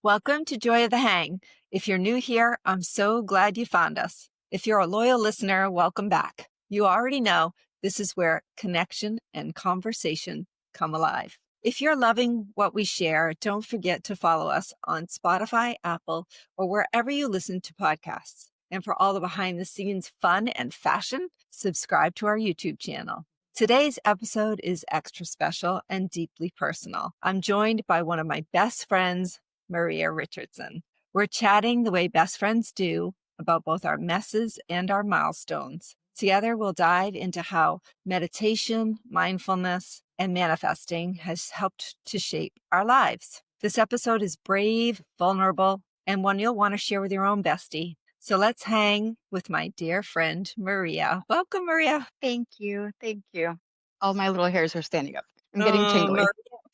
Welcome to Joy of the Hang. If you're new here, I'm so glad you found us. If you're a loyal listener, welcome back. You already know this is where connection and conversation come alive. If you're loving what we share, don't forget to follow us on Spotify, Apple, or wherever you listen to podcasts. And for all the behind the scenes fun and fashion, subscribe to our YouTube channel. Today's episode is extra special and deeply personal. I'm joined by one of my best friends, Maria Richardson. We're chatting the way best friends do about both our messes and our milestones. Together, we'll dive into how meditation, mindfulness, and manifesting has helped to shape our lives. This episode is brave, vulnerable, and one you'll want to share with your own bestie. So let's hang with my dear friend, Maria. Welcome, Maria. Thank you. Thank you. All my little hairs are standing up. I'm getting Maria. tingly.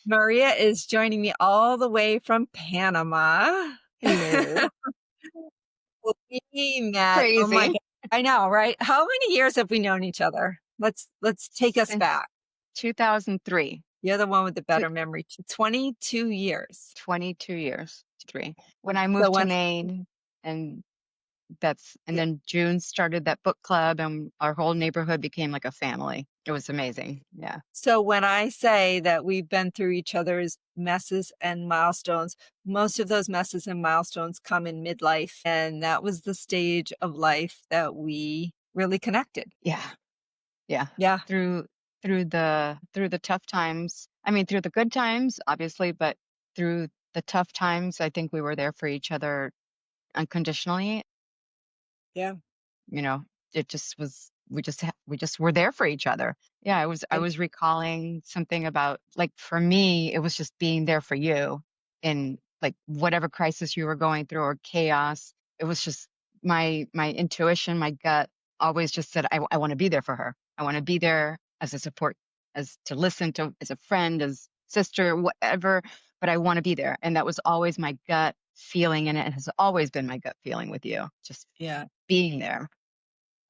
Maria is joining me all the way from Panama. Hello. We met. Oh my Crazy. God. I know, right? How many years have we known each other? Let's take us Since back. 2003. You're the one with the Tw- better memory. 22 years. 22 years. Three. When I So moved to when Maine and yeah. then June started that book club and our whole neighborhood became like a family. It was amazing. Yeah. So when I say that we've been through each other's messes and milestones, most of those messes and milestones come in midlife. And that was the stage of life that we really connected. Yeah. Yeah. Yeah. Through the tough times. I mean, through the good times, obviously, but through the tough times, I think we were there for each other unconditionally. Yeah. You know, it just was, we just were there for each other. Yeah, I And was recalling something about, like, for me it was just being there for you in, like, whatever crisis you were going through or chaos. It was just my intuition, my gut always just said, I want to be there for her. I want to be there as a support, as to listen to, as a friend, as sister, whatever, but I want to be there. And that was always my gut feeling, and it has always been my gut feeling with you, just yeah. being there.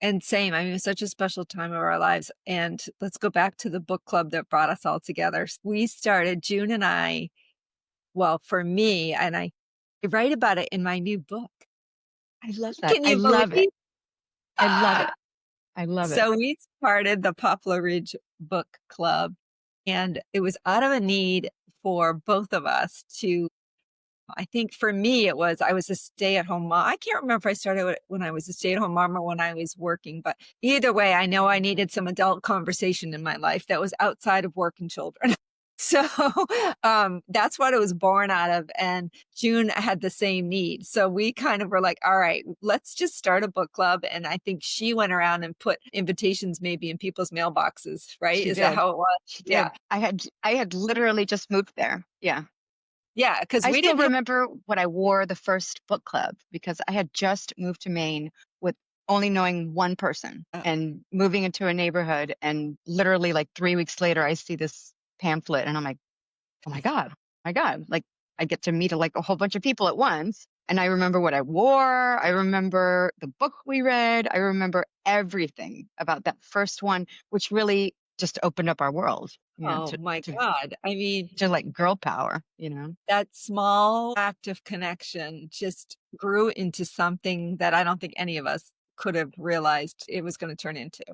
And same. I mean, it was such a special time of our lives. And let's go back to the book club that brought us all together. We started, June and I, well, for me, and I write about it in my new book. I love that. Can I you love it. believe? I love Ah! it. I love it. So we started the Poplar Ridge Book Club, and it was out of a need for both of us to, I think for me, it was, I was a stay-at-home mom. I can't remember if I started when I was a stay-at-home mom or when I was working, but either way, I know I needed some adult conversation in my life that was outside of work and children. So that's what it was born out of. And June had the same need. So we kind of were like, all right, let's just start a book club. And I think she went around and put invitations maybe in people's mailboxes, right? She Is that did. how it was? She Yeah. did. I had literally just moved there. Yeah. Yeah. Because I we still didn't have, remember what I wore the first book club, because I had just moved to Maine with only knowing one person and moving into a neighborhood, and literally like 3 weeks later I see this pamphlet and I'm like, oh my God, my God. Like, I get to meet like a whole bunch of people at once. And I remember what I wore. I remember the book we read. I remember everything about that first one, which really just opened up our world, oh my to, God. I mean, to like girl power. that small act of connection just grew into something that I don't think any of us could have realized it was going to turn into,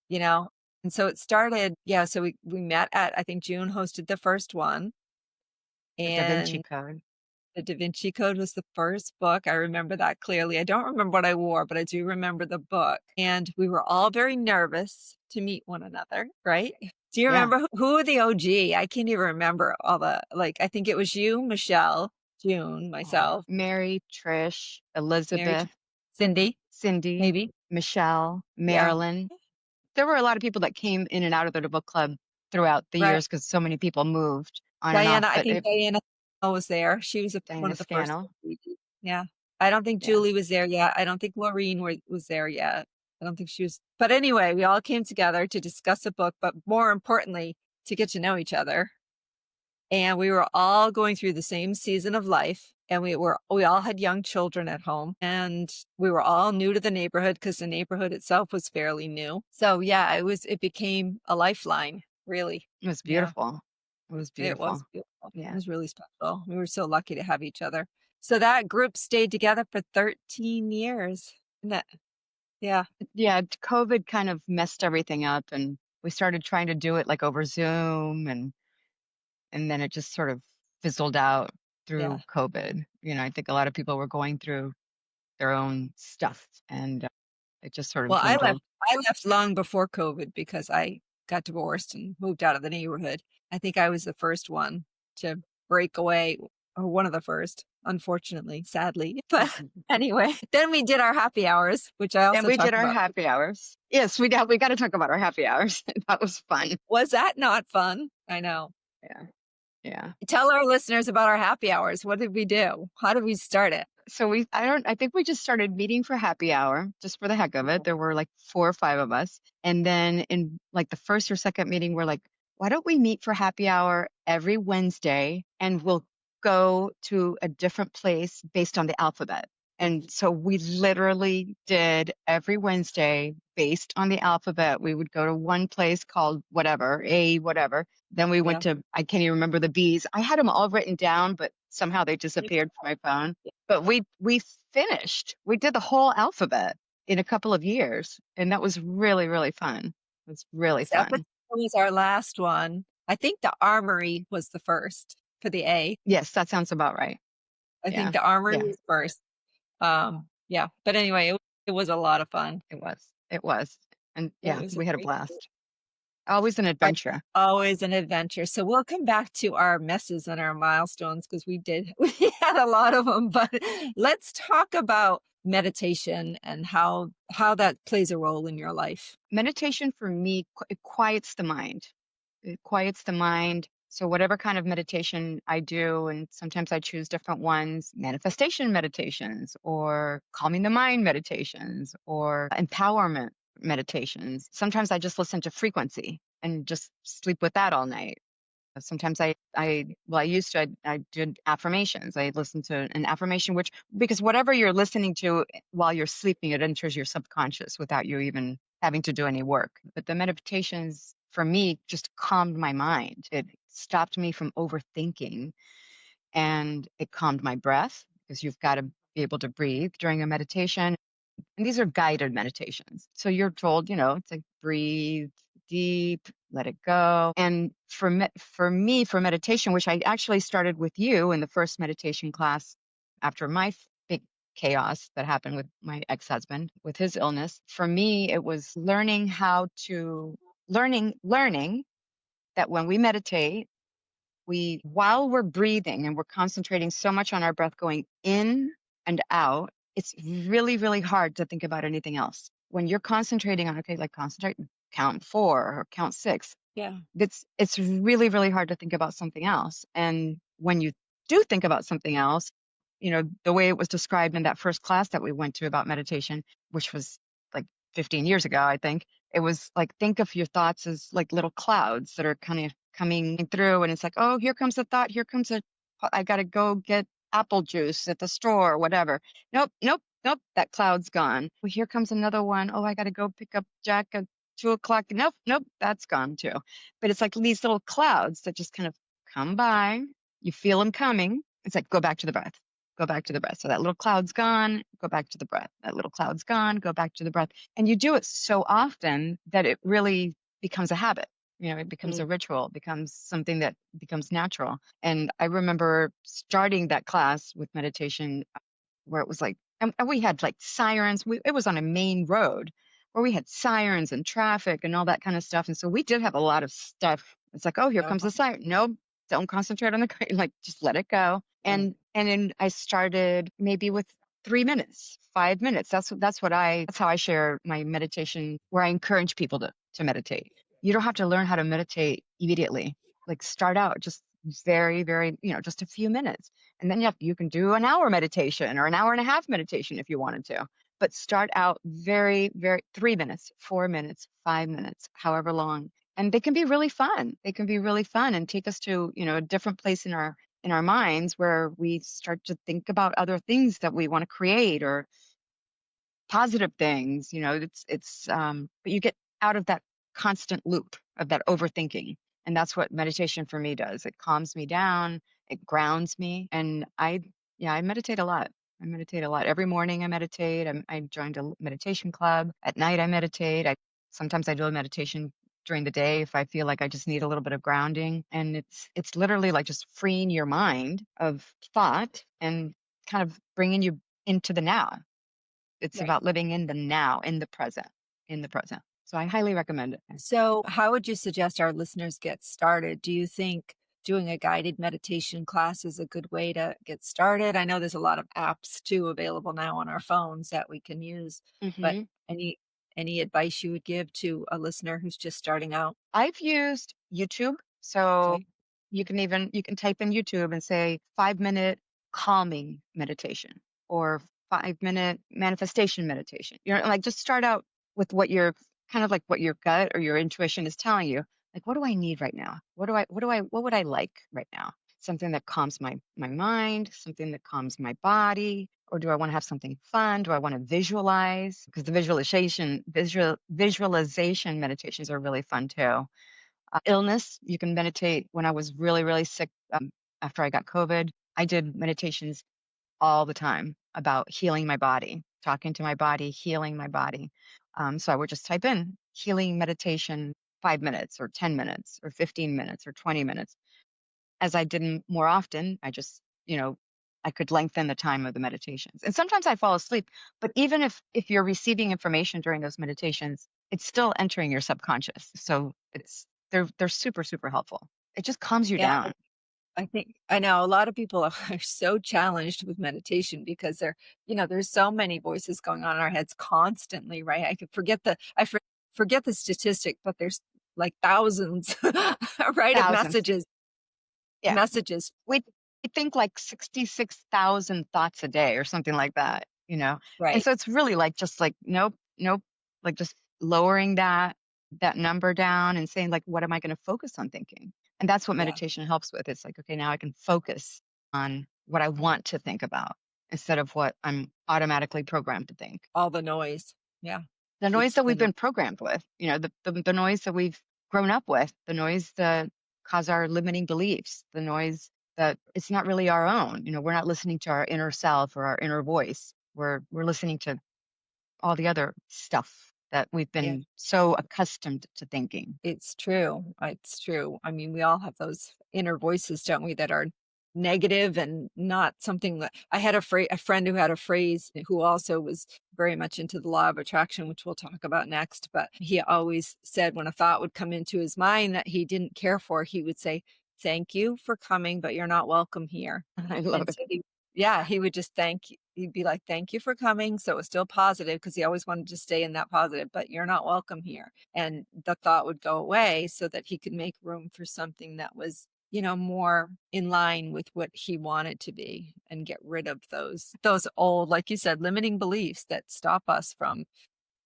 you know? And so it started, yeah. So we met at, I think June hosted the first one. The Da Vinci And Code. the Da Vinci Code was the first book. I remember that clearly. I don't remember what I wore, but I do remember the book. And we were all very nervous to meet one another, right? Do you Yeah. remember who were the OG? I can't even remember all the, like, I think it was you, Michelle, June, myself, Mary, Trish, Mary, Elizabeth, Cindy, Cindy, maybe. Michelle, Yeah. Marilyn. There were a lot of people that came in and out of the book club throughout the Right. years because so many people moved on and off. Diana, I But think Diana was there. She was one Diana of the first. Scannell. Yeah. I don't think Yeah. Julie was there yet. I don't think Laureen was there yet. I don't think she was. But anyway, we all came together to discuss a book, but more importantly, to get to know each other. And we were all going through the same season of life. And we all had young children at home, and we were all new to the neighborhood because the neighborhood itself was fairly new. So yeah, it became a lifeline, really. It was Yeah. beautiful. It was It was beautiful. beautiful. It Yeah. was really special. We were so lucky to have each other. So that group stayed together for 13 years. Isn't that, yeah, Yeah, COVID kind of messed everything up, and we started trying to do it like over Zoom, and then it just sort of fizzled out yeah. through COVID. I think a lot of people were going through their own stuff, and it just sort of Well, dwindled. I left long before COVID because I got divorced and moved out of the neighborhood. I think I was the first one to break away, or one of the first, unfortunately, sadly. But anyway, then we did our happy hours, which I And also we did talk our about. happy hours. Yes, we got to talk about our happy hours. That was fun. Was that not fun? I know. Yeah. Yeah. Tell our listeners about our happy hours. What did we do? How did we start it? So I think we just started meeting for happy hour just for the heck of it. There were like 4 or 5 of us. And then in like the first or second meeting, we're like, why don't we meet for happy hour every Wednesday and we'll go to a different place based on the alphabet. And so we literally did every Wednesday based on the alphabet. We would go to one place called whatever, A, whatever. Then we went Yeah. to, I can't even remember the B's. I had them all written down, but somehow they disappeared from my phone. But we finished. We did the whole alphabet in a couple of years, and that was really, really fun. It was really This episode fun. was our last one. I think the Armory was the first for the A. Yes, that sounds about right. I think Yeah. the Armory Yeah, was first. Yeah. But anyway, it was a lot of fun. it was. It was. And It yeah, was a we had a great group. blast. Always an But adventure. always an adventure. So we'll come back to our messes and our milestones because we had a lot of them. But let's talk about meditation and how that plays a role in your life. Meditation for me, it quiets the mind. It quiets the mind. So whatever kind of meditation I do, and sometimes I choose different ones, manifestation meditations or calming the mind meditations or empowerment meditations. Sometimes I just listen to frequency and just sleep with that all night. Sometimes I used to, I did affirmations. I listened to an affirmation, which, because whatever you're listening to while you're sleeping, it enters your subconscious without you even having to do any work. But the meditations for me just calmed my mind. It stopped me from overthinking, and it calmed my breath because you've got to be able to breathe during a meditation. And these are guided meditations. So you're told, it's like breathe deep, let it go. And for me, for meditation, which I actually started with you in the first meditation class after my big chaos that happened with my ex-husband with his illness, for me, it was learning that when we meditate, while we're breathing and we're concentrating so much on our breath going in and out, it's really, really hard to think about anything else. When you're concentrating on, okay, like concentrate, count 4 or count 6, Yeah. it's really, really hard to think about something else. And when you do think about something else, the way it was described in that first class that we went to about meditation, which was like 15 years ago, I think, it was like, think of your thoughts as like little clouds that are kind of coming through. And it's like, oh, here comes a thought. I got to go get apple juice at the store or whatever. Nope, nope, nope. That cloud's gone. Well, here comes another one. Oh, I got to go pick up Jack at 2 o'clock. Nope, nope. That's gone too. But it's like these little clouds that just kind of come by. You feel them coming. It's like, go back to the breath. Go back to the breath. So that little cloud's gone, go back to the breath. That little cloud's gone, go back to the breath. And you do it so often that it really becomes a habit. It becomes a Mm. ritual, it becomes something that becomes natural. And I remember starting that class with meditation where it was like, and we had like sirens. It was on a main road where we had sirens and traffic and all that kind of stuff. And so we did have a lot of stuff. It's like, oh, here comes the siren. No, don't concentrate on the car. Like, just let it go. And then I started maybe with 3 minutes, 5 minutes. That's how I share my meditation, where I encourage people to meditate. You don't have to learn how to meditate immediately. Like, start out just very, very, just a few minutes. And then you can do an hour meditation or an hour and a half meditation if you wanted to. But start out very, very 3 minutes, 4 minutes, 5 minutes, however long. And they can be really fun. They can be really fun and take us to, a different place in our minds where we start to think about other things that we want to create or positive things. But you get out of that constant loop of that overthinking. And that's what meditation for me does. It calms me down, it grounds me. And yeah, I meditate a lot. I meditate a lot. Every morning I meditate. I joined a meditation club. At night I meditate. Sometimes I do a meditation during the day if I feel like I just need a little bit of grounding. And it's literally like just freeing your mind of thought and kind of bringing you into the now. It's Right. about living in the now, in the present. So I highly recommend it. So, how would you suggest our listeners get started? Do you think doing a guided meditation class is a good way to get started? I know there's a lot of apps too available now on our phones that we can use, but Hmm. any any advice you would give to a listener who's just starting out? I've used YouTube. So Okay. you can type in YouTube and say 5 minute calming meditation or 5 minute manifestation meditation. Like just start out with what your kind of like what your gut or your intuition is telling you. Like, what do I need right now? What would I like right now? Something that calms my mind, something that calms my body, or do I want to have something fun? Do I want to visualize? Because the visualization meditations are really fun too. Illness, you can meditate. When I was really, really sick, after I got COVID, I did meditations all the time about healing my body, talking to my body, healing my body. So I would just type in healing meditation 5 minutes or 10 minutes or 15 minutes or 20 minutes. As I did them more often, you know, I could lengthen the time of the meditations. And sometimes I fall asleep, but even if you're receiving information during those meditations, it's still entering your subconscious. So they're super, super helpful. It just calms you Yeah, down. I think I know a lot of people are so challenged with meditation because there's so many voices going on in our heads constantly, right? I could forget forget the statistic, but there's like thousands, right, of Thousands. Yeah. messages, We think like 66,000 thoughts a day or something like that. And right? so it's really like just like nope, nope, like just lowering that number down and saying like what am I going to focus on thinking? And that's what Yeah, meditation helps with. It's like okay, now I can focus on what I want to think about instead of what I'm automatically programmed to think. all the noise. Yeah, The noise it's that the we've no been programmed with, the noise that we've grown up with, the noise that cause our limiting beliefs, the noise that it's not really our own. We're not listening to our inner self or our inner voice. We're listening to all the other stuff that we've yeah. been so accustomed to thinking. It's true. It's true. I mean, we all have those inner voices, don't we, that are negative and not something that I had a friend who had a phrase who also was very much into the law of attraction, which we'll talk about next. But he always said when a thought would come into his mind that he didn't care for, he would say, "Thank you for coming, but you're not welcome here." I love And it. so yeah, he would just he'd be like, "Thank you for coming." So it was still positive because he always wanted to stay in that positive, but you're not welcome here. And the thought would go away so that he could make room for something that was, more in line with what he wanted to be and get rid of those old, like you said, limiting beliefs that stop us from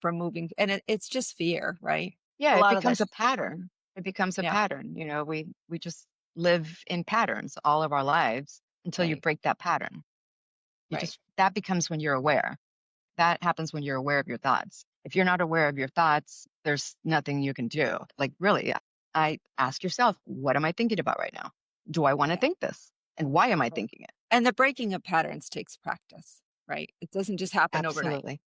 moving. And it's just fear, right? Yeah, A it lot of becomes a that's pattern. It becomes a yeah, pattern. We just live in patterns all of our lives until you right, break that pattern. right. That becomes when you're aware. That happens when you're aware of your thoughts. If you're not aware of your thoughts, there's nothing you can do. Like, really, I ask yourself, what am I thinking about right now? Do I want to Yeah. think this? And why am I Right. thinking it? And the breaking of patterns takes practice, right? It doesn't just happen overnight. Absolutely.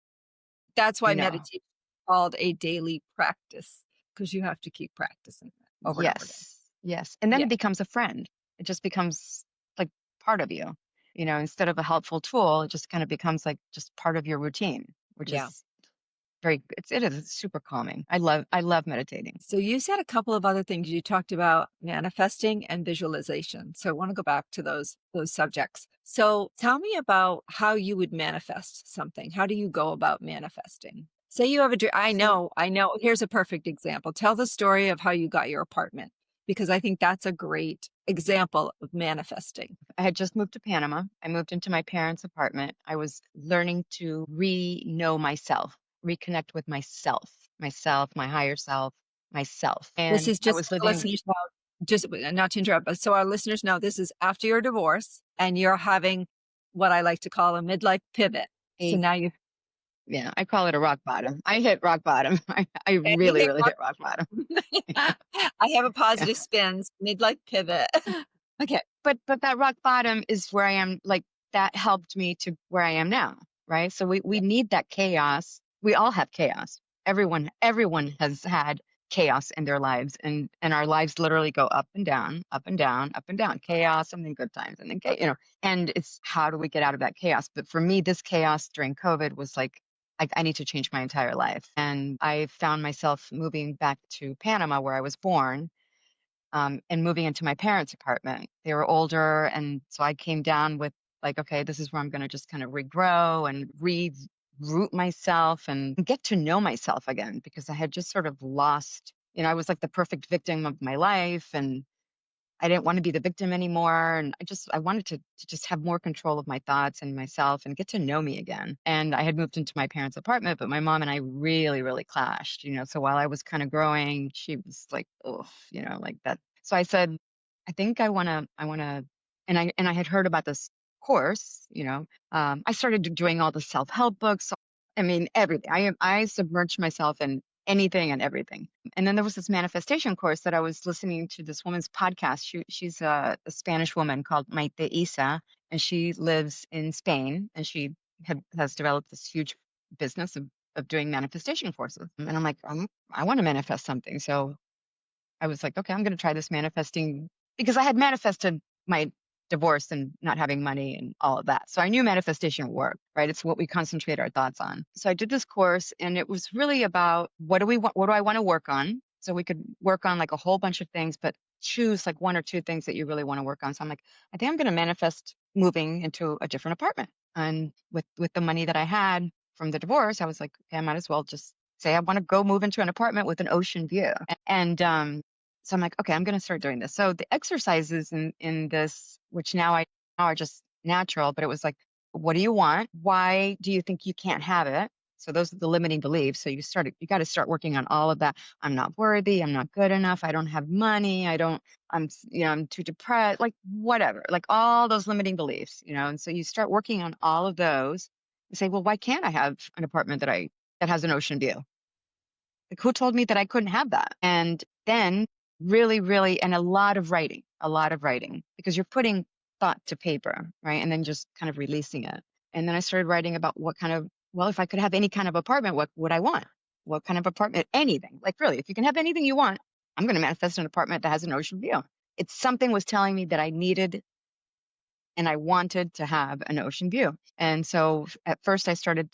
That's why No. meditation is called a daily practice because you have to keep practicing it over and over again. Yes. Yes. And then Yeah, it becomes a friend. It just becomes like part of you. Instead of a helpful tool, it just kind of becomes like just part of your routine, which yeah. is it is super calming. I love meditating. So you said a couple of other things. You talked about manifesting and visualization. So I want to go back to those subjects. So tell me about how you would manifest something. How do you go about manifesting? Say you have a dream. So I know. Here's a perfect example. Tell the story of how you got your apartment because I think that's a great example of manifesting. I had just moved to Panama. I moved into my parents' apartment. I was learning to know myself, reconnect with myself, my higher self, myself. This And is I just was so the living listeners know, just not to interrupt, but so our listeners know this is after your divorce and you're having what I like to call a midlife pivot. So a now you Yeah, I call it a rock bottom. I hit rock bottom. I And you really, hit really rock hit rock bottom. bottom. I have a Yeah. positive spin, midlife pivot. Okay. But that rock bottom is where I am, like, that helped me to where I am now, right? So we Yeah. need that chaos. We all have chaos. Everyone has had chaos in their lives, and our lives literally go up and down, up and down, up and down. Chaos and then good times and then and it's how do we get out of that chaos? But for me, this chaos during COVID was like I need to change my entire life. And I found myself moving back to Panama where I was born, and moving into my parents' apartment. They were older, and so I came down with like, okay, this is where I'm going to just kind of regrow and reroot myself and get to know myself again because I had just sort of lost. I was like the perfect victim of my life, and I didn't want to be the victim anymore. And I wanted to just have more control of my thoughts and myself and get to know me again. And I had moved into my parents' apartment, but my mom and I really, really clashed. So while I was kind of growing, she was like, oh, like that. So I said, I think I want to, and I had heard about this course. I started doing all the self-help books. I mean, everything. I submerged myself in anything and everything. And then there was this manifestation course that I was listening to this woman's podcast. She's a Spanish woman called Maite Isa, and she lives in Spain, and she has developed this huge business of doing manifestation courses. And I'm like, I want to manifest something. So I was like, okay, I'm going to try this manifesting because I had manifested my divorce and not having money and all of that. So I knew manifestation worked, right? It's what we concentrate our thoughts on. So I did this course, and it was really about what do we want? What do I want to work on? So we could work on like a whole bunch of things, but choose like one or two things that you really want to work on. So I'm like, I think I'm going to manifest moving into a different apartment. And with the money that I had from the divorce, I was like, okay, I might as well just say I want to go move into an apartment with an ocean view. And so I'm like, okay, I'm going to start doing this. So the exercises in this, which now are just natural, but it was like, what do you want? Why do you think you can't have it? So those are the limiting beliefs. So you got to start working on all of that. I'm not worthy. I'm not good enough. I don't have money. I'm too depressed, like whatever, like all those limiting beliefs. And so you start working on all of those and say, well, why can't I have an apartment that has an ocean view? Like, who told me that I couldn't have that? And then really, really, and a lot of writing, because you're putting thought to paper, right? And then just kind of releasing it. And then I started writing about well, if I could have any kind of apartment, what would I want? What kind of apartment? Anything. Like, really, if you can have anything you want, I'm going to manifest an apartment that has an ocean view. It's something was telling me that I needed and I wanted to have an ocean view. And so at first I started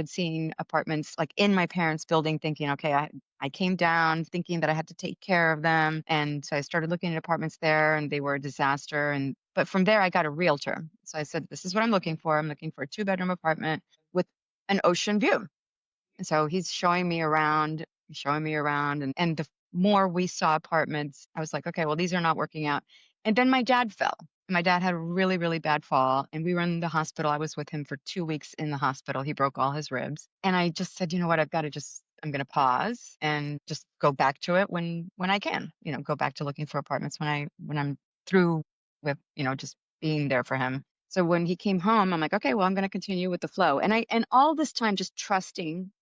seeing apartments like in my parents' building thinking, okay, I came down thinking that I had to take care of them. And so I started looking at apartments there and they were a disaster. But from there I got a realtor. So I said, this is what I'm looking for. I'm looking for a 2-bedroom apartment with an ocean view. And so he's showing me around. And the more we saw apartments, I was like, okay, well, these are not working out. And then my dad fell. My dad had a really, really bad fall, and we were in the hospital. I was with him for 2 weeks in the hospital. He broke all his ribs. And I just said, you know what, I'm going to pause and just go back to it when I can, go back to looking for apartments when I'm through with, just being there for him. So when he came home, I'm like, okay, well, I'm going to continue with the flow. And all this time just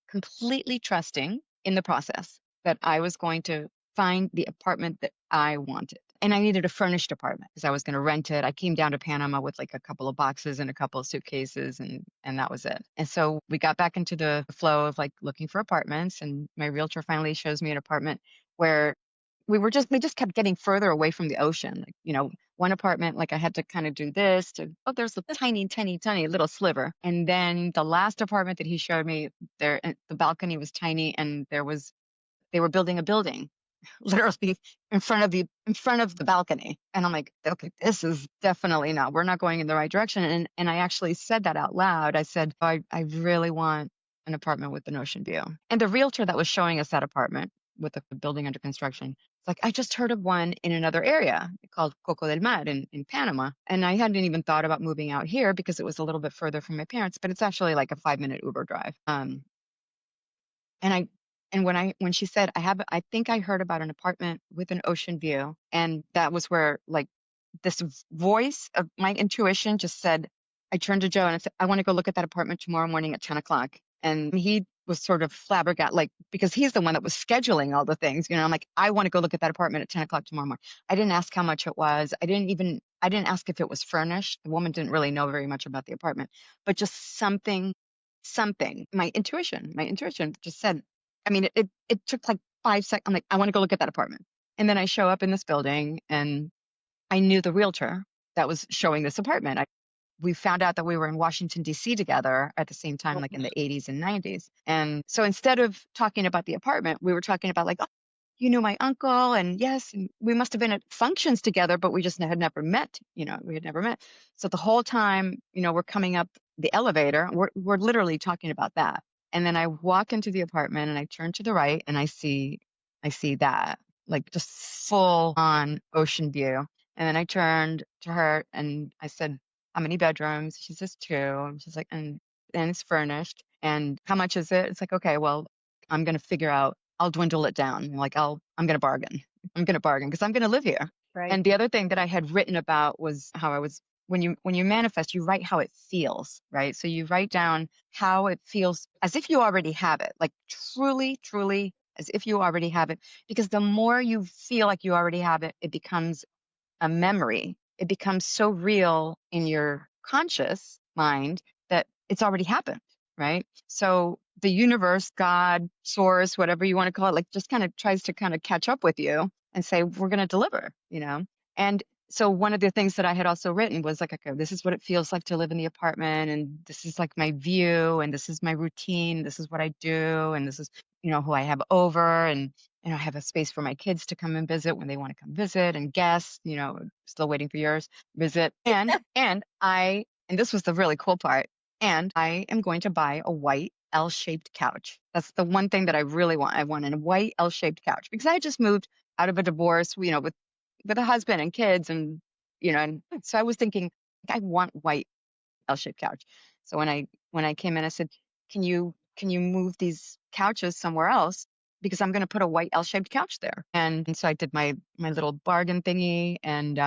completely trusting in the process that I was going to find the apartment that I wanted. And I needed a furnished apartment because I was going to rent it. I came down to Panama with like a couple of boxes and a couple of suitcases, and that was it. And so we got back into the flow of like looking for apartments, and my realtor finally shows me an apartment where we just kept getting further away from the ocean. Like, one apartment, like I had to kind of do this to, oh, there's a tiny, tiny, tiny little sliver. And then the last apartment that he showed me there, the balcony was tiny, and they were building a building literally in front of the balcony. And I'm like, okay, this is definitely not, we're not going in the right direction. And I actually said that out loud. I said, I really want an apartment with an ocean view. And the realtor that was showing us that apartment with the building under construction, it's like, I just heard of one in another area called Coco del Mar in Panama. And I hadn't even thought about moving out here because it was a little bit further from my parents, but it's actually like a 5-minute Uber drive. And I and when she said I think I heard about an apartment with an ocean view, and that was where like this voice of my intuition just said, I turned to Joe and I said, I want to go look at that apartment tomorrow morning at 10 o'clock. And he was sort of flabbergasted, like, because he's the one that was scheduling all the things. I'm like, I want to go look at that apartment at 10 o'clock tomorrow morning. I didn't ask how much it was. I didn't ask if it was furnished. The woman didn't really know very much about the apartment, but just something. My intuition just said, I mean, it took like 5 seconds. I'm like, I want to go look at that apartment. And then I show up in this building and I knew the realtor that was showing this apartment. We found out that we were in Washington, D.C. together at the same time, like in the 80s and 90s. And so instead of talking about the apartment, we were talking about like, oh, you knew my uncle. And yes, and we must have been at functions together, but we just had never met, we had never met. So the whole time, we're coming up the elevator, we're literally talking about that. And then I walk into the apartment and I turn to the right and I see that like just full on ocean view. And then I turned to her and I said, how many bedrooms? She says two. And she's like, and it's furnished. And how much is it? It's like, okay, well, I'm going to figure out, I'll dwindle it down. Like, I'm going to bargain. I'm going to bargain because I'm going to live here. Right. And the other thing that I had written about was how I was, when you manifest, you write how it feels, right? So you write down how it feels as if you already have it, like truly, truly as if you already have it. Because the more you feel like you already have it, it becomes a memory. It becomes so real in your conscious mind that it's already happened, right? So the universe, God, source, whatever you want to call it, like just kind of tries to kind of catch up with you and say, we're going to deliver. And so one of the things that I had also written was like, okay, this is what it feels like to live in the apartment. And this is like my view. And this is my routine. This is what I do. And this is, who I have over. And I have a space for my kids to come and visit when they want to come visit and guests, still waiting for yours, visit. And this was the really cool part. And I am going to buy a white L-shaped couch. That's the one thing that I really want. I want a white L-shaped couch because I just moved out of a divorce, with a husband and kids. And so I was thinking, I want white L-shaped couch. So when I came in, I said, can you move these couches somewhere else? Because I'm going to put a white L-shaped couch there. And so I did my little bargain thingy. And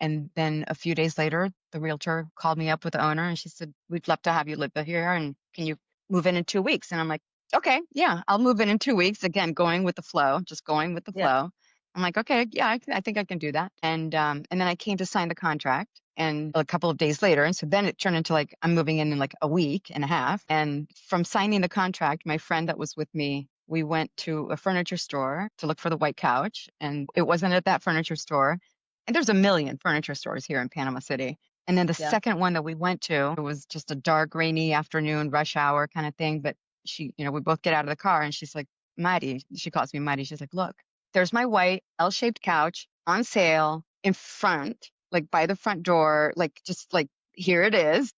then a few days later, the realtor called me up with the owner and she said, we'd love to have you live here. And can you move in 2 weeks? And I'm like, okay, yeah, I'll move in 2 weeks. Again, going with the flow, just going with the Yeah. flow. I'm like, okay, yeah, I think I can do that. And then I came to sign the contract and a couple of days later. And so then it turned into like, I'm moving in like a week and a half. And from signing the contract, my friend that was with me, we went to a furniture store to look for the white couch. And it wasn't at that furniture store. And there's a million furniture stores here in Panama City. And then the Yeah. second one that we went to, it was just a dark, rainy afternoon, rush hour kind of thing. But we both get out of the car and she's like, Maddie, she calls me Maddie. She's like, look, there's my white L-shaped couch on sale in front, like by the front door, like just like here it is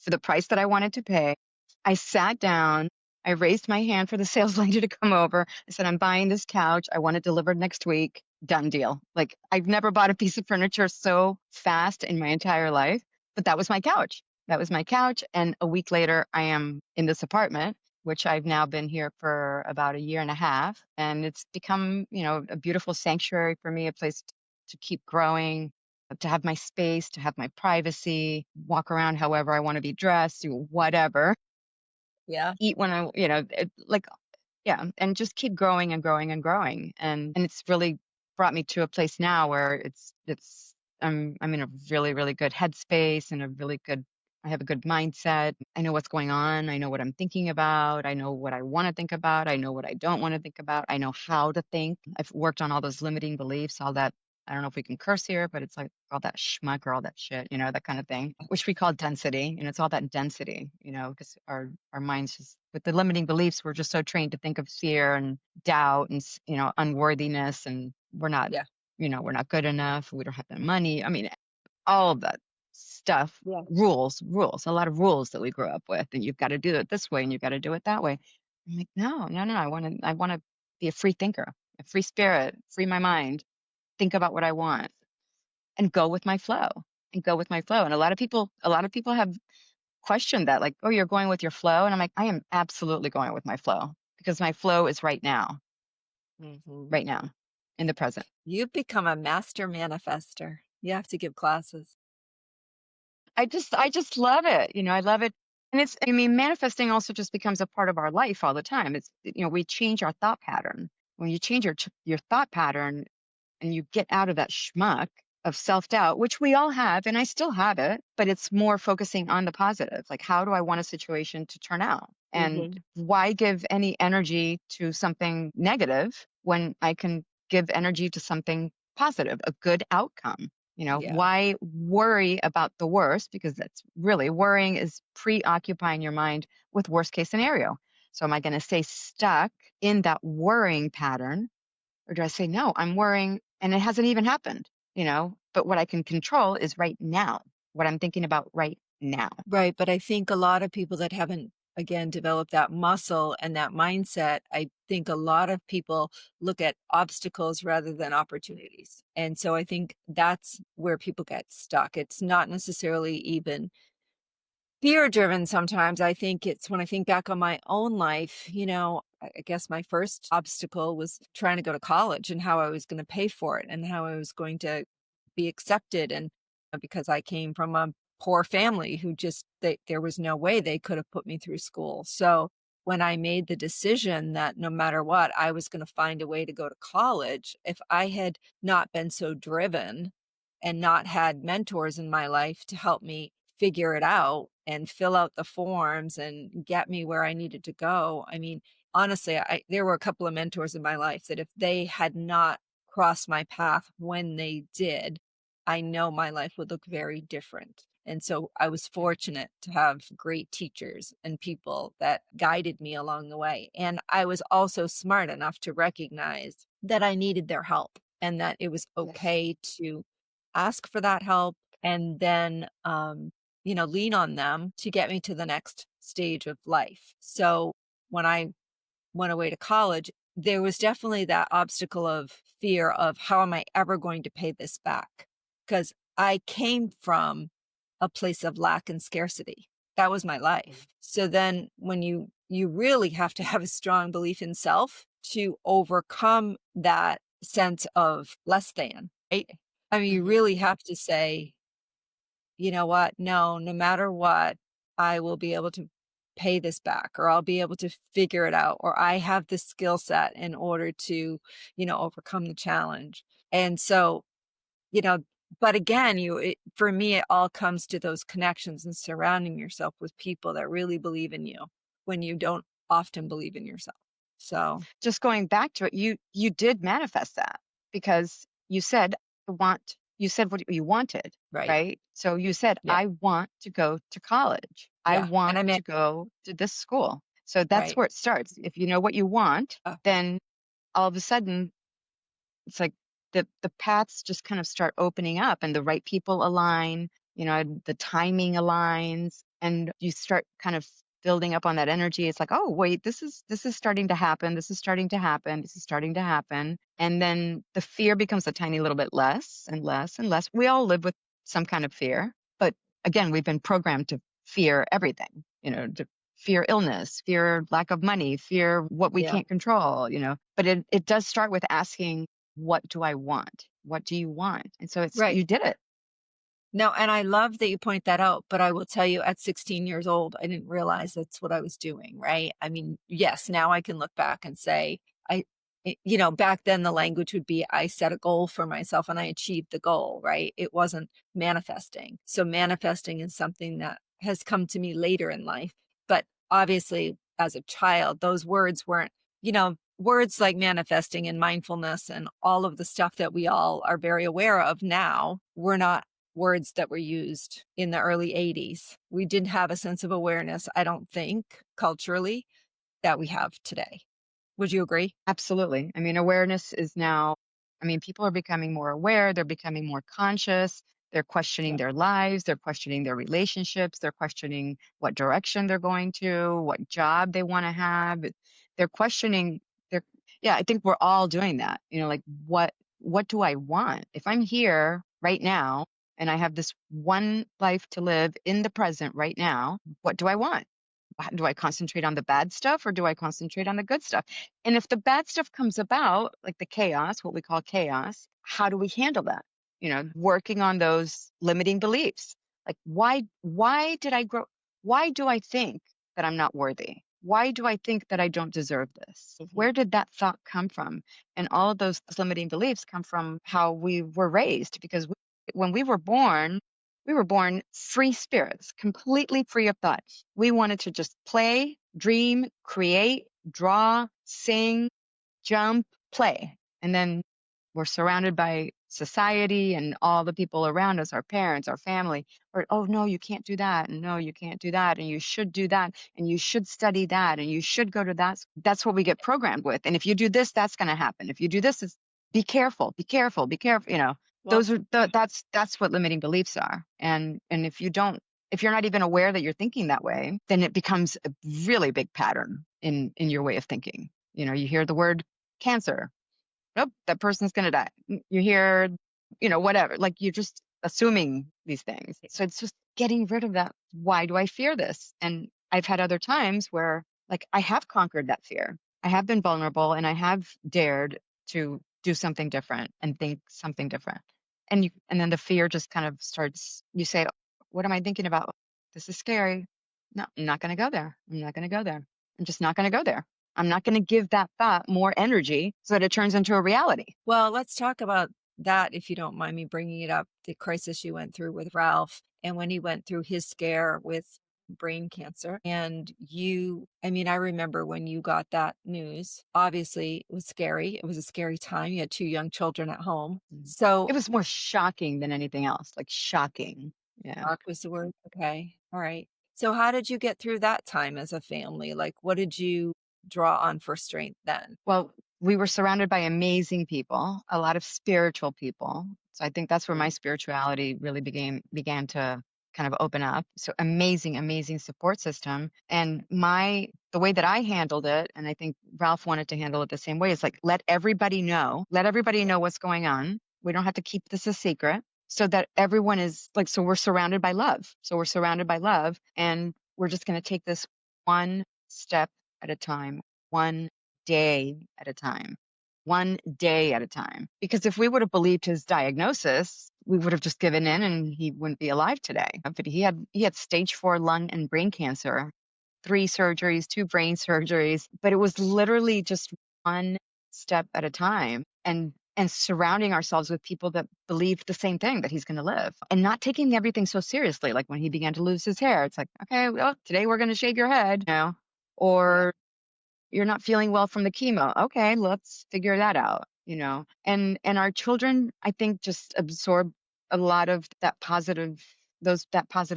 for the price that I wanted to pay. I sat down. I raised my hand for the sales lady to come over. I said, I'm buying this couch. I want it delivered next week. Done deal. Like I've never bought a piece of furniture so fast in my entire life, but that was my couch. That was my couch. And a week later, I am in this apartment, which I've now been here for about a year and a half. And it's become, a beautiful sanctuary for me, a place to keep growing, to have my space, to have my privacy, walk around however I want to be dressed, do whatever, Yeah. eat when like, yeah, and just keep growing and growing and growing. And it's really brought me to a place now where I'm in a really, really good headspace and I have a good mindset. I know what's going on. I know what I'm thinking about. I know what I want to think about. I know what I don't want to think about. I know how to think. I've worked on all those limiting beliefs, all that. I don't know if we can curse here, but it's like all that schmuck or all that shit, that kind of thing, which we call density. And it's all that density, because our minds just, with the limiting beliefs, we're just so trained to think of fear and doubt and, unworthiness. And Yeah. we're not good enough. We don't have the money. I mean, all of that stuff, Yeah. rules, a lot of rules that we grew up with. And you've got to do it this way and you've got to do it that way. I'm like, no, no, no. I want to be a free thinker, a free spirit, free my mind, think about what I want and go with my flow and go with my flow. And a lot of people have questioned that, like, oh, you're going with your flow. And I'm like, I am absolutely going with my flow because my flow is Mhm. right now, in the present. You've become a master manifester. You have to give classes. I just love it. I love it. And I mean, manifesting also just becomes a part of our life all the time. We change our thought pattern. When you change your thought pattern and you get out of that schmuck of self doubt, which we all have, and I still have it, but it's more focusing on the positive. Like, how do I want a situation to turn out? And Mhm. why give any energy to something negative when I can give energy to something positive, a good outcome? Yeah. Why worry about the worst? Because that's really worrying is preoccupying your mind with worst case scenario. So am I going to stay stuck in that worrying pattern? Or do I say, no, I'm worrying and it hasn't even happened, but what I can control is right now, what I'm thinking about right now. Right, but I think a lot of people that haven't, again, developed that muscle and that mindset, I think a lot of people look at obstacles rather than opportunities. And so I think that's where people get stuck. It's not necessarily even fear driven sometimes. I think it's when I think back on my own life, I guess my first obstacle was trying to go to college and how I was going to pay for it and how I was going to be accepted. And because I came from a poor family who there was no way they could have put me through school. So when I made the decision that no matter what, I was going to find a way to go to college, if I had not been so driven and not had mentors in my life to help me figure it out and fill out the forms and get me where I needed to go. I mean, honestly, there were a couple of mentors in my life that if they had not crossed my path when they did, I know my life would look very different. And so I was fortunate to have great teachers and people that guided me along the way. And I was also smart enough to recognize that I needed their help and that it was Yes. okay to ask for that help and then lean on them to get me to the next stage of life. So when I went away to college, there was definitely that obstacle of fear of how am I ever going to pay this back? Because I came from a place of lack and scarcity. That was my life. So then when you really have to have a strong belief in self to overcome that sense of less than, right? I mean, you Hmm. really have to say, you know what? No, no matter what, I will be able to pay this back or I'll be able to figure it out or I have the skill set in order to, overcome the challenge. And so, you know, but again, for me, it all comes to those connections and surrounding yourself with people that really believe in you when you don't often believe in yourself. So, Just going back to it, you did manifest that because you said what you wanted, right. right? So you said, Yeah. I want to go to college. I Yeah. And want I mean, to go to this school. So that's right. where it starts. If you know what you want, then all of a sudden it's like the paths just kind of start opening up and the right people align, the timing aligns and you start kind of building up on that energy. It's like, oh wait, this is starting to happen, this is starting to happen, this is starting to happen. And then the fear becomes a tiny little bit less and less and less. We all live with some kind of fear, but again, we've been programmed to fear everything, to fear illness, fear lack of money, fear what we Yeah. can't control, but it does start with asking, what do I want? What do you want? And so Right. you did it. No, and I love that you point that out, but I will tell you at 16 years old, I didn't realize that's what I was doing, right? I mean, yes, now I can look back and say, back then the language would be I set a goal for myself and I achieved the goal, right? It wasn't manifesting. So manifesting is something that has come to me later in life. But obviously, as a child, those words weren't, words like manifesting and mindfulness and all of the stuff that we all are very aware of now were not words that were used in the early 80s. We didn't have a sense of awareness, I don't think, culturally, that we have today. Would you agree? Absolutely. I mean, awareness is now, I mean, people are becoming more aware, they're becoming more conscious, they're questioning Yeah. their lives, they're questioning their relationships, they're questioning what direction they're going to, what job they want to have. They're questioning their yeah, I think we're all doing that. Like what do I want? If I'm here right now and I have this one life to live in the present right now, what do I want? Do I concentrate on the bad stuff or do I concentrate on the good stuff? And if the bad stuff comes about, like the chaos, what we call chaos, how do we handle that? Working on those limiting beliefs. Like why did I grow? why do I think that I'm not worthy? Why do I think that I don't deserve this? Mhm. Where did that thought come from? And all of those limiting beliefs come from how we were raised, because when we were born free spirits, completely free of thought. We wanted to just play, dream, create, draw, sing, jump, play. And then we're surrounded by society and all the people around us, our parents, our family, or, oh, no, you can't do that. And no, you can't do that. And you should do that. And you should study that. And you should go to that. That's what we get programmed with. And if you do this, that's going to happen. If you do this, it's be careful, be careful, be careful. Well, Those are that's what limiting beliefs are. And if you're not even aware that you're thinking that way, then it becomes a really big pattern in your way of thinking. You hear the word cancer. Nope, that person's going to die. You hear, whatever, like you're just assuming these things. So it's just getting rid of that. Why do I fear this? And I've had other times where, like, I have conquered that fear. I have been vulnerable and I have dared to do something different and think something different. And then the fear just kind of starts, you say, what am I thinking about? This is scary. No, I'm not going to go there. I'm not going to go there. I'm just not going to go there. I'm not going to give that thought more energy so that it turns into a reality. well, let's talk about that if you don't mind me bringing it up. The crisis you went through with Ralph and when he went through his scare with brain cancer. And I mean, I remember when you got that news, obviously it was scary. It was a scary time. You had two young children at home. So It was more shocking than anything else, like shocking. Yeah. shock was the word. Okay. All right. So how did you get through that time as a family? Like, what did you draw on for strength then? Well, we were surrounded by amazing people, a lot of spiritual people. So I think that's where my Mm. spirituality really began to kind of open up. So amazing, amazing support system. And the way that I handled it, and I think Ralph wanted to handle it the same way, is like let everybody know what's going on. We don't have to keep this a secret, so that everyone is like, so we're surrounded by love. So we're surrounded by love, and we're just going to take this one step at a time, one day at a time, one day at a time. Because if we would have believed his diagnosis, we would have just given in and he wouldn't be alive today. But he had stage 4 lung and brain cancer, 3 surgeries, 2 brain surgeries, but it was literally just one step at a time, and surrounding ourselves with people that believed the same thing, that he's going to live, and not taking everything so seriously. Like when he began to lose his hair, it's like, okay, well, today we're going to shave your head, Yeah. or you're not feeling well from the chemo. Okay, let's figure that out, And our children, I think, just absorb a lot of that positive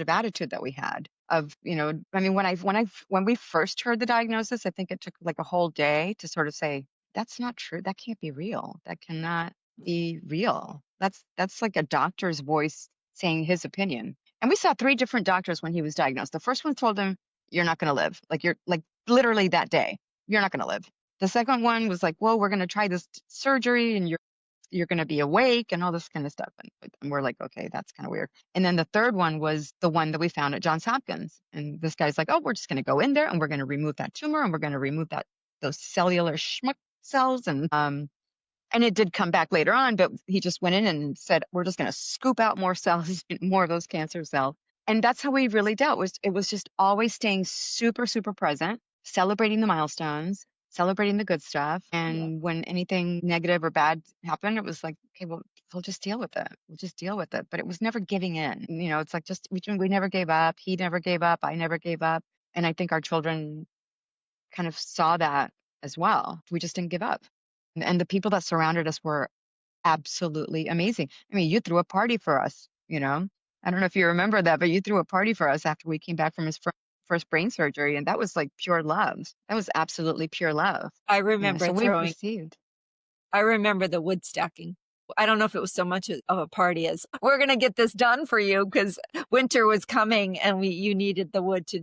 attitude that we had of, I mean, when we first heard the diagnosis, I think it took like a whole day to sort of say, that's not true. That can't be real. That cannot be real. That's like a doctor's voice saying his opinion. And we saw 3 different doctors when he was diagnosed. The first one told him, you're not going to live. Like, you're like literally that day you're not going to live. The second one was like, well, we're going to try this surgery and you're going to be awake and all this kind of stuff. And we're like, okay, that's kind of weird. And then the third one was the one that we found at Johns Hopkins. And this guy's like, oh, we're just going to go in there and we're going to remove that tumor and we're going to remove those cellular schmuck cells. And it did come back later on, but he just went in and said, we're just going to scoop out more cells, more of those cancer cells. And that's how we really dealt. It was just always staying super, super present, celebrating the milestones, celebrating the good stuff. Yeah. And when anything negative or bad happened, it was like, okay, well, we'll just deal with it. We'll just deal with it. But it was never giving in. It's like we never gave up. He never gave up. I never gave up. And I think our children kind of saw that as well. We just didn't give up. And the people that surrounded us were absolutely amazing. I mean, you threw a party for us, I don't know if you remember that, but you threw a party for us after we came back from his first brain surgery. And that was like pure love. That was absolutely pure love. I Yeah. remember So we've throwing received I remember the wood stacking. I don't know if it was so much of a party as we're going to get this done for you because winter was coming and you needed the wood to,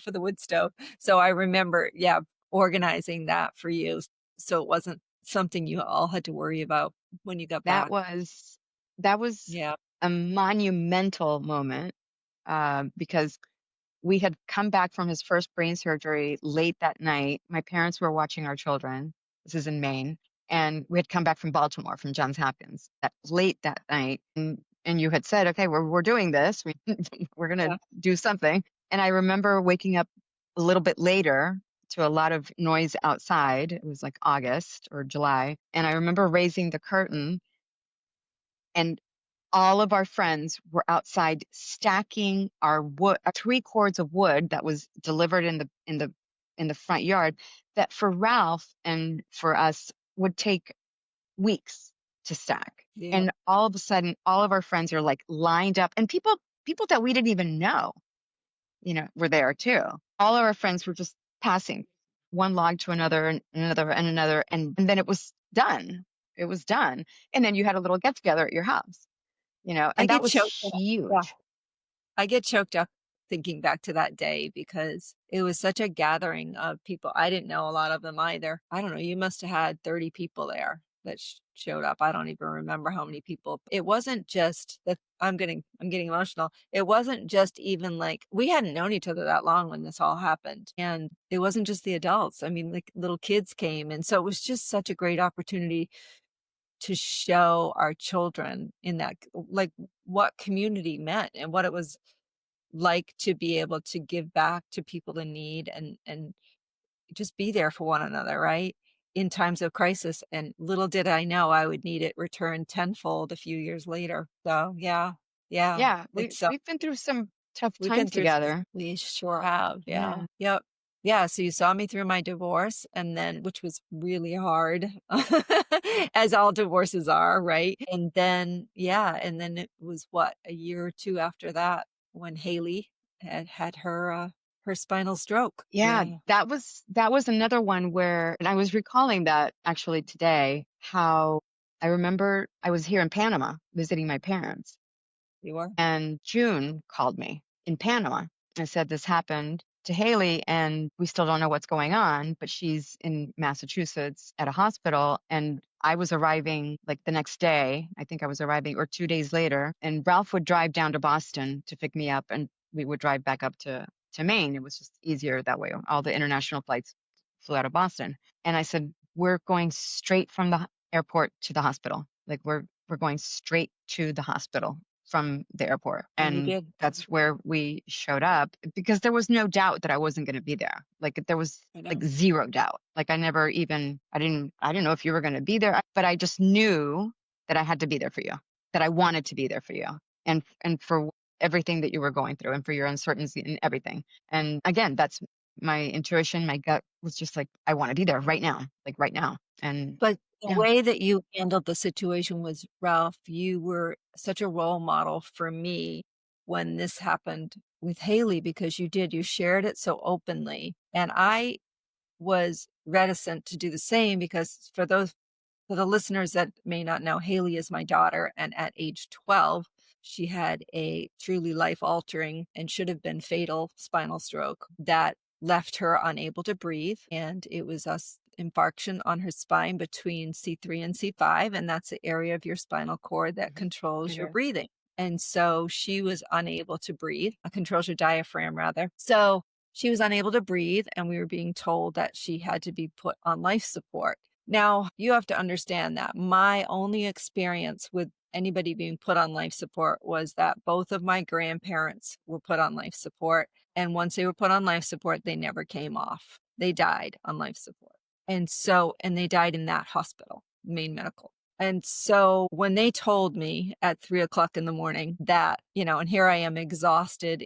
for the wood stove. So I remember, yeah, organizing that for you. So it wasn't something you all had to worry about when you got that back. was, that was Yeah. a monumental moment, because we had come back from his first brain surgery late that night. My parents were watching our children. This is in Maine. And we had come back from Baltimore, from Johns Hopkins, late that night. And you had said, okay, we're doing this. We're going to Yeah. do something. And I remember waking up a little bit later to a lot of noise outside. It was like August or July. And I remember raising the curtain, and all of our friends were outside stacking our wood, 3 cords of wood that was delivered in the front yard, that for Ralph and for us would take weeks to stack. Yeah. And all of a sudden, all of our friends are like lined up, and people that we didn't even know, were there too. All of our friends were just passing one log to another and another and another, and then it was done. It was done. And then you had a little get together at your house, I and that get was choked up. Yeah. huge. I get choked up thinking back to that day because it was such a gathering of people. I didn't know a lot of them either. I don't know. You must have had 30 people there that showed up. I don't even remember how many people. It wasn't just that I'm getting emotional. It wasn't just even like we hadn't known each other that long when this all happened. And it wasn't just the adults. I mean, like little kids came. And so it was just such a great opportunity to show our children in that, like what community meant and what it was like to be able to give back to people in need and just be there for one another, right? In times of crisis. And little did I know I would need it returned tenfold a few years later. So yeah, yeah, Yeah, it's we've been through some tough we've been times through together. we sure have. Yeah. Yeah. Yep. Yeah, so you saw me through my divorce and then which was really hard as all divorces are, right? And then yeah, and then it was what, a year or 2 after that when Haley had her spinal stroke. Yeah, Yeah, that was another one where, and I was recalling that actually today, how I remember I was here in Panama visiting my parents, you were? and June called me in Panama and said this happened to Haley, and we still don't know what's going on, but she's in Massachusetts at a hospital. And I was arriving like the next day. I think I was arriving or 2 days later, and Ralph would drive down to Boston to pick me up, and we would drive back up to Maine. It was just easier that way. All the international flights flew out of Boston. And I said, we're going straight from the airport to the hospital. Like we're going straight to the hospital from the airport. And you And did. that's where we showed up, because there was no doubt that I wasn't going to be there. Like there was I like know. zero doubt. Like I didn't know if you were going to be there, but I just knew that I had to be there for you, that I wanted to be there for you, and for everything that you were going through, and for your uncertainty and everything. And again, that's my intuition. My gut was just like, I want to be there right now, like right now. And But the yeah. way that you handled the situation was, Ralph, you were such a role model for me when this happened with Haley because you shared it so openly. And I was reticent to do the same because for the listeners that may not know, Haley is my daughter, and at age 12, she had a truly life altering and should have been fatal spinal stroke that left her unable to breathe. And it was a infarction on her spine between C3 and C5. And that's the area of your spinal cord that Mhm. controls It your is. breathing. And so she was unable to breathe, controls your diaphragm rather. So she was unable to breathe, and we were being told that she had to be put on life support. Now, you have to understand that my only experience with anybody being put on life support was that both of my grandparents were put on life support. And once they were put on life support, they never came off. They died on life support. And they died in that hospital, Maine Medical. And so when they told me at 3 o'clock in the morning that, and here I am exhausted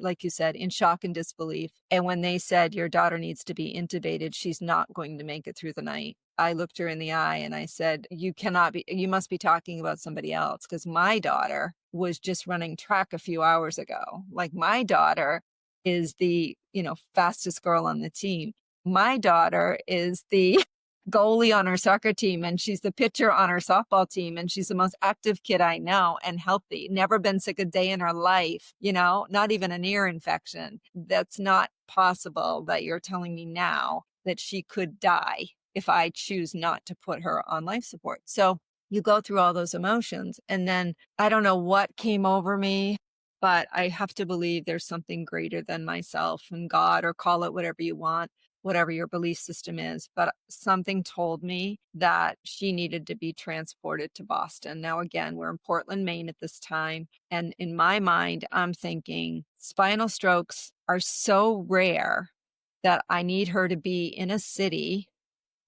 like you said, in shock and disbelief. And when they said, your daughter needs to be intubated, she's not going to make it through the night. I looked her in the eye and I said, you must be talking about somebody else because my daughter was just running track a few hours ago. Like my daughter is the, fastest girl on the team. My daughter is the goalie on our soccer team and she's the pitcher on our softball team and she's the most active kid I know and healthy, never been sick a day in her life, not even an ear infection. That's not possible that you're telling me now that she could die if I choose not to put her on life support. So you go through all those emotions and then I don't know what came over me, but I have to believe there's something greater than myself and God, or call it whatever you want, whatever your belief system is, but something told me that she needed to be transported to Boston. Now, again, we're in Portland, Maine at this time. And in my mind, I'm thinking spinal strokes are so rare that I need her to be in a city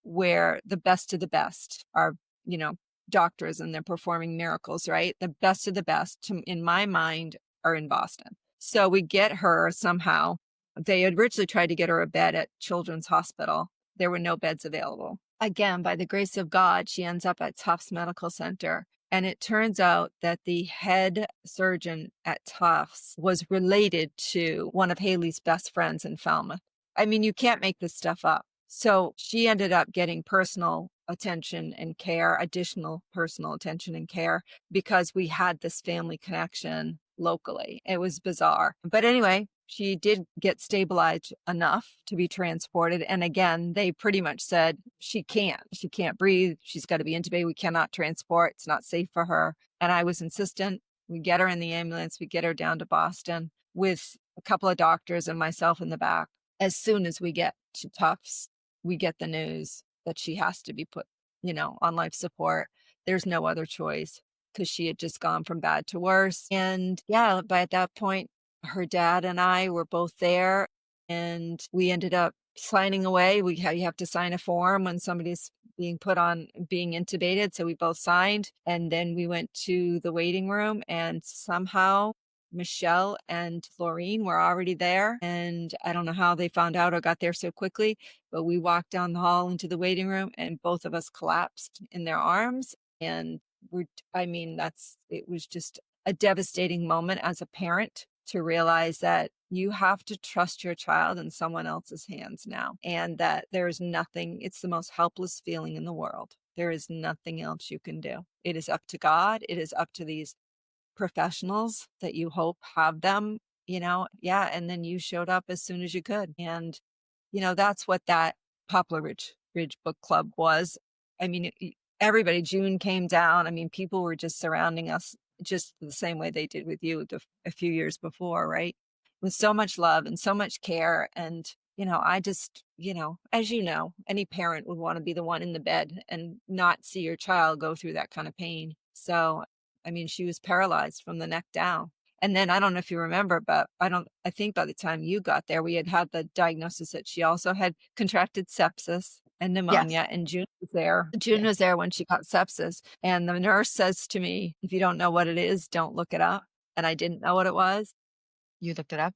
where the best of the best are, you know, doctors and they're performing miracles, right? The best of the best, in my mind, are in Boston. So we get her somehow. They had originally tried to get her a bed at Children's Hospital. There were no beds available. Again, by the grace of God, she ends up at Tufts Medical Center. And it turns out that the head surgeon at Tufts was related to one of Haley's best friends in Falmouth. I mean, you can't make this stuff up. So she ended up getting personal attention and care, additional personal attention and care, because we had this family connection locally. It was bizarre. But anyway, she did get stabilized enough to be transported. And again, they pretty much said she can't breathe. She's got to be intubated. We cannot transport. It's not safe for her. And I was insistent. We get her in the ambulance. We get her down to Boston with a couple of doctors and myself in the back. As soon as we get to Tufts, we get the news that she has to be put, on life support. There's no other choice because she had just gone from bad to worse. And yeah, by at that point, her dad and I were both there and we ended up signing away. You have to sign a form when somebody's being intubated. So we both signed and then we went to the waiting room and somehow Michelle and Laureen were already there. And I don't know how they found out or got there so quickly, but we walked down the hall into the waiting room and both of us collapsed in their arms. And it was just a devastating moment as a parent to realize that you have to trust your child in someone else's hands now, and that there's nothing, it's the most helpless feeling in the world. There is nothing else you can do. It is up to God. It is up to these professionals that you hope have them, and then you showed up as soon as you could. And, that's what that Poplar Ridge Book Club was. I mean, everybody, June came down. I mean, people were just surrounding us just the same way they did with you a few years before, right? With so much love and so much care. And, I just, as any parent would want to be the one in the bed and not see your child go through that kind of pain. So, I mean, she was paralyzed from the neck down. And then I don't know if you remember, but I think by the time you got there, we had the diagnosis that she also had contracted sepsis and Yes. pneumonia. And June was there. June Yes. was there when she got sepsis. And the nurse says to me, if you don't know what it is, don't look it up. And I didn't know what it was. You looked it up?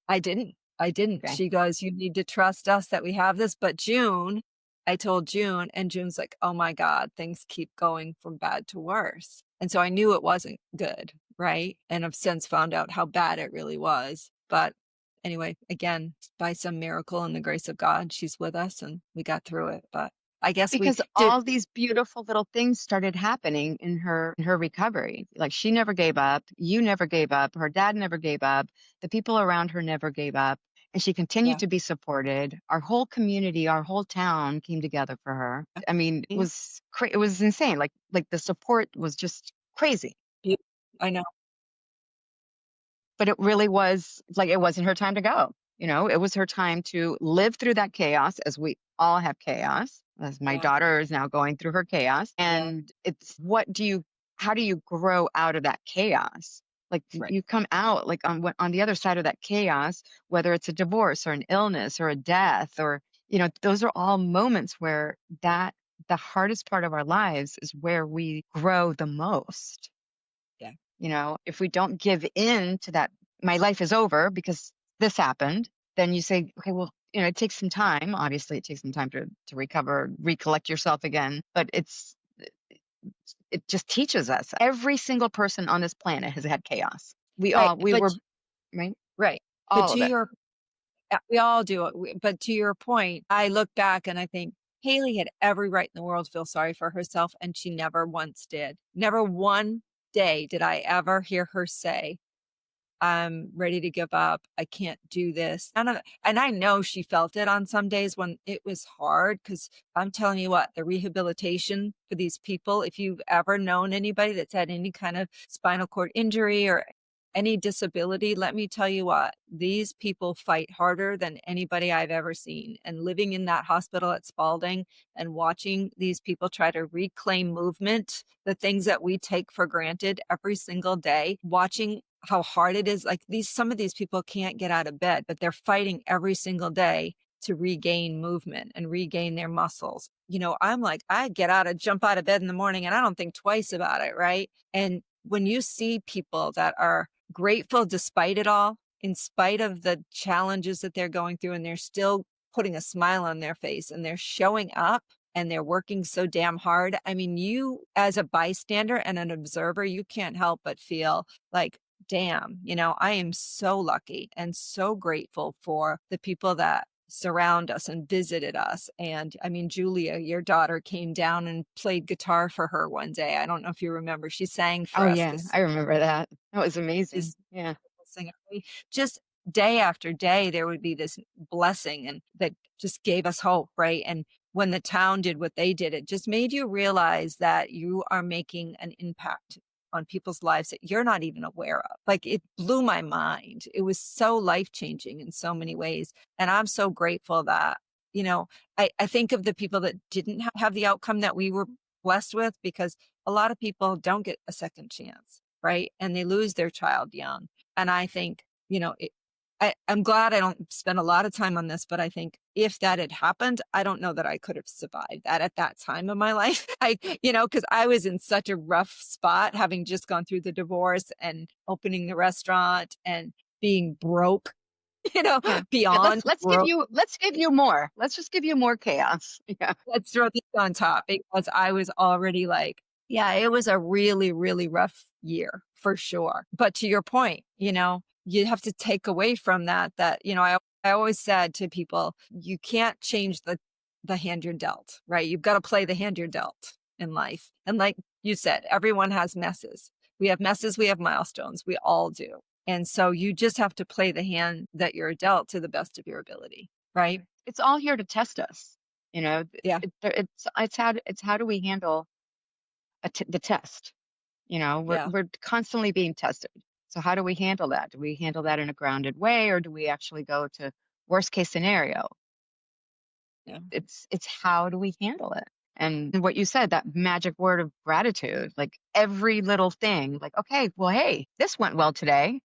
I didn't. I didn't. Okay. She goes, you need to trust us that we have this. But I told June, and June's like, oh my God, things keep going from bad to worse. And so I knew it wasn't good, right? And I've since found out how bad it really was. But anyway, again, by some miracle and the grace of God, she's with us and we got through it. But I guess we Because did. all these beautiful little things started happening in her recovery. Like she never gave up, you never gave up, her dad never gave up, the people around her never gave up, and she continued Yeah. to be supported. Our whole community, our whole town came together for her. I mean, it was insane. Like the support was just crazy. Yeah, I know. But it really was like it wasn't her time to go. It was her time to live through that chaos, as we all have chaos, as my Yeah. daughter is now going through her chaos. Yeah. And it's how do you grow out of that chaos? Like Right. you come out like on the other side of that chaos, whether it's a divorce or an illness or a death, or, those are all moments where the hardest part of our lives is where we grow the most. Yeah. If we don't give in to that, my life is over because this happened, then you say, okay, well, it takes some time. Obviously, it takes some time to recover, recollect yourself again. But it just teaches us. Every single person on this planet has had chaos. Right. We were, right? Right. But All to of it. your Yeah, we all do it. But to your point, I look back and I think Haley had every right in the world to feel sorry for herself, and she never once did. Never one day did I ever hear her say, I'm ready to give up. I can't do this. And I know she felt it on some days when it was hard, because I'm telling you what, the rehabilitation for these people, if you've ever known anybody that's had any kind of spinal cord injury or any disability, let me tell you what, these people fight harder than anybody I've ever seen. And living in that hospital at Spalding and watching these people try to reclaim movement, the things that we take for granted every single day, watching how hard it is. Like some of these people can't get out of bed, but they're fighting every single day to regain movement and regain their muscles. I'm like, I jump out of bed in the morning and I don't think twice about it, right? And when you see people that are grateful despite it all, in spite of the challenges that they're going through, and they're still putting a smile on their face and they're showing up and they're working so damn hard. I mean, you as a bystander and an observer, you can't help but feel like, damn, I am so lucky and so grateful for the people that surround us and visited us. And I mean, Julia, your daughter, came down and played guitar for her one day. I don't know if you remember. She sang Oh for us yeah, because I remember that. That was is amazing. Yeah. singer. Just day after day, there would be this blessing and that just gave us hope, right? And when the town did what they did, it just made you realize that you are making an impact on people's lives that you're not even aware of. Like it blew my mind. It was so life changing in so many ways. And I'm so grateful that, I think of the people that didn't have the outcome that we were blessed with, because a lot of people don't get a second chance, right? And they lose their child young. And I think, I'm glad I don't spend a lot of time on this, but I think if that had happened, I don't know that I could have survived that at that time of my life. Because I was in such a rough spot, having just gone through the divorce and opening the restaurant and being broke, you know, Yeah. Yeah, beyond let's give broke. you let's give you more. Let's just give you more chaos. Yeah. Let's throw this on top, because I was already like, yeah, it was a really, really rough year for sure. But to your point, you have to take away from that, I always said to people, you can't change the hand you're dealt, right? You've got to play the hand you're dealt in life. And like you said, everyone has messes. We have messes, we have milestones. We all do. And so you just have to play the hand that you're dealt to the best of your ability, right? It's all here to test us. You know, Yeah. it's how do we handle the test? We're Yeah. we're constantly being tested. So how do we handle that? Do we handle that in a grounded way, or do we actually go to worst case scenario? Yeah. It's how do we handle it? And what you said, that magic word of gratitude, like every little thing, like, okay, well, hey, this went well today.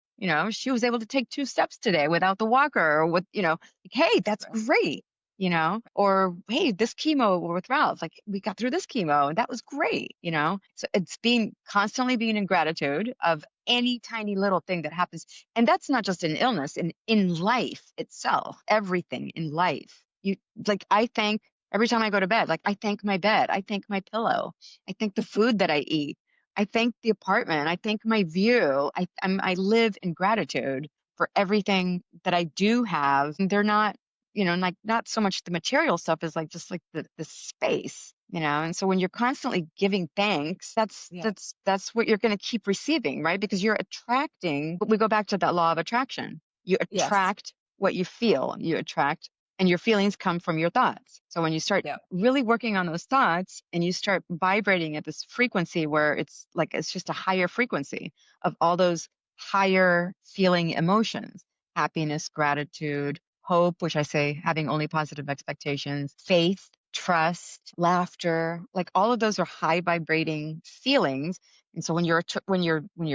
She was able to take 2 steps today without the walker, or like, hey, that's Right. great. Or hey, this chemo with Ralph, like we got through this chemo and that was great. So it's constantly being in gratitude of any tiny little thing that happens. And that's not just in illness, in life itself, everything in life. Like I thank every time I go to bed, like I thank my bed, I thank my pillow, I thank the food that I eat, I thank the apartment, I thank my view. I live in gratitude for everything that I do have. And they're not, like not so much the material stuff is like just like the space. And so when you're constantly giving thanks, that's Yeah. that's that's what you're going to keep receiving, right? Because you're attracting. We go back to that law of attraction. You Yes. attract what you feel. You attract, and your feelings come from your thoughts. So when you start Yeah. really working on those thoughts and you start vibrating at this frequency where it's just a higher frequency of all those higher feeling emotions, happiness, gratitude, hope, which I say having only positive expectations, faith, trust, laughter, like all of those are high vibrating feelings. And so when you're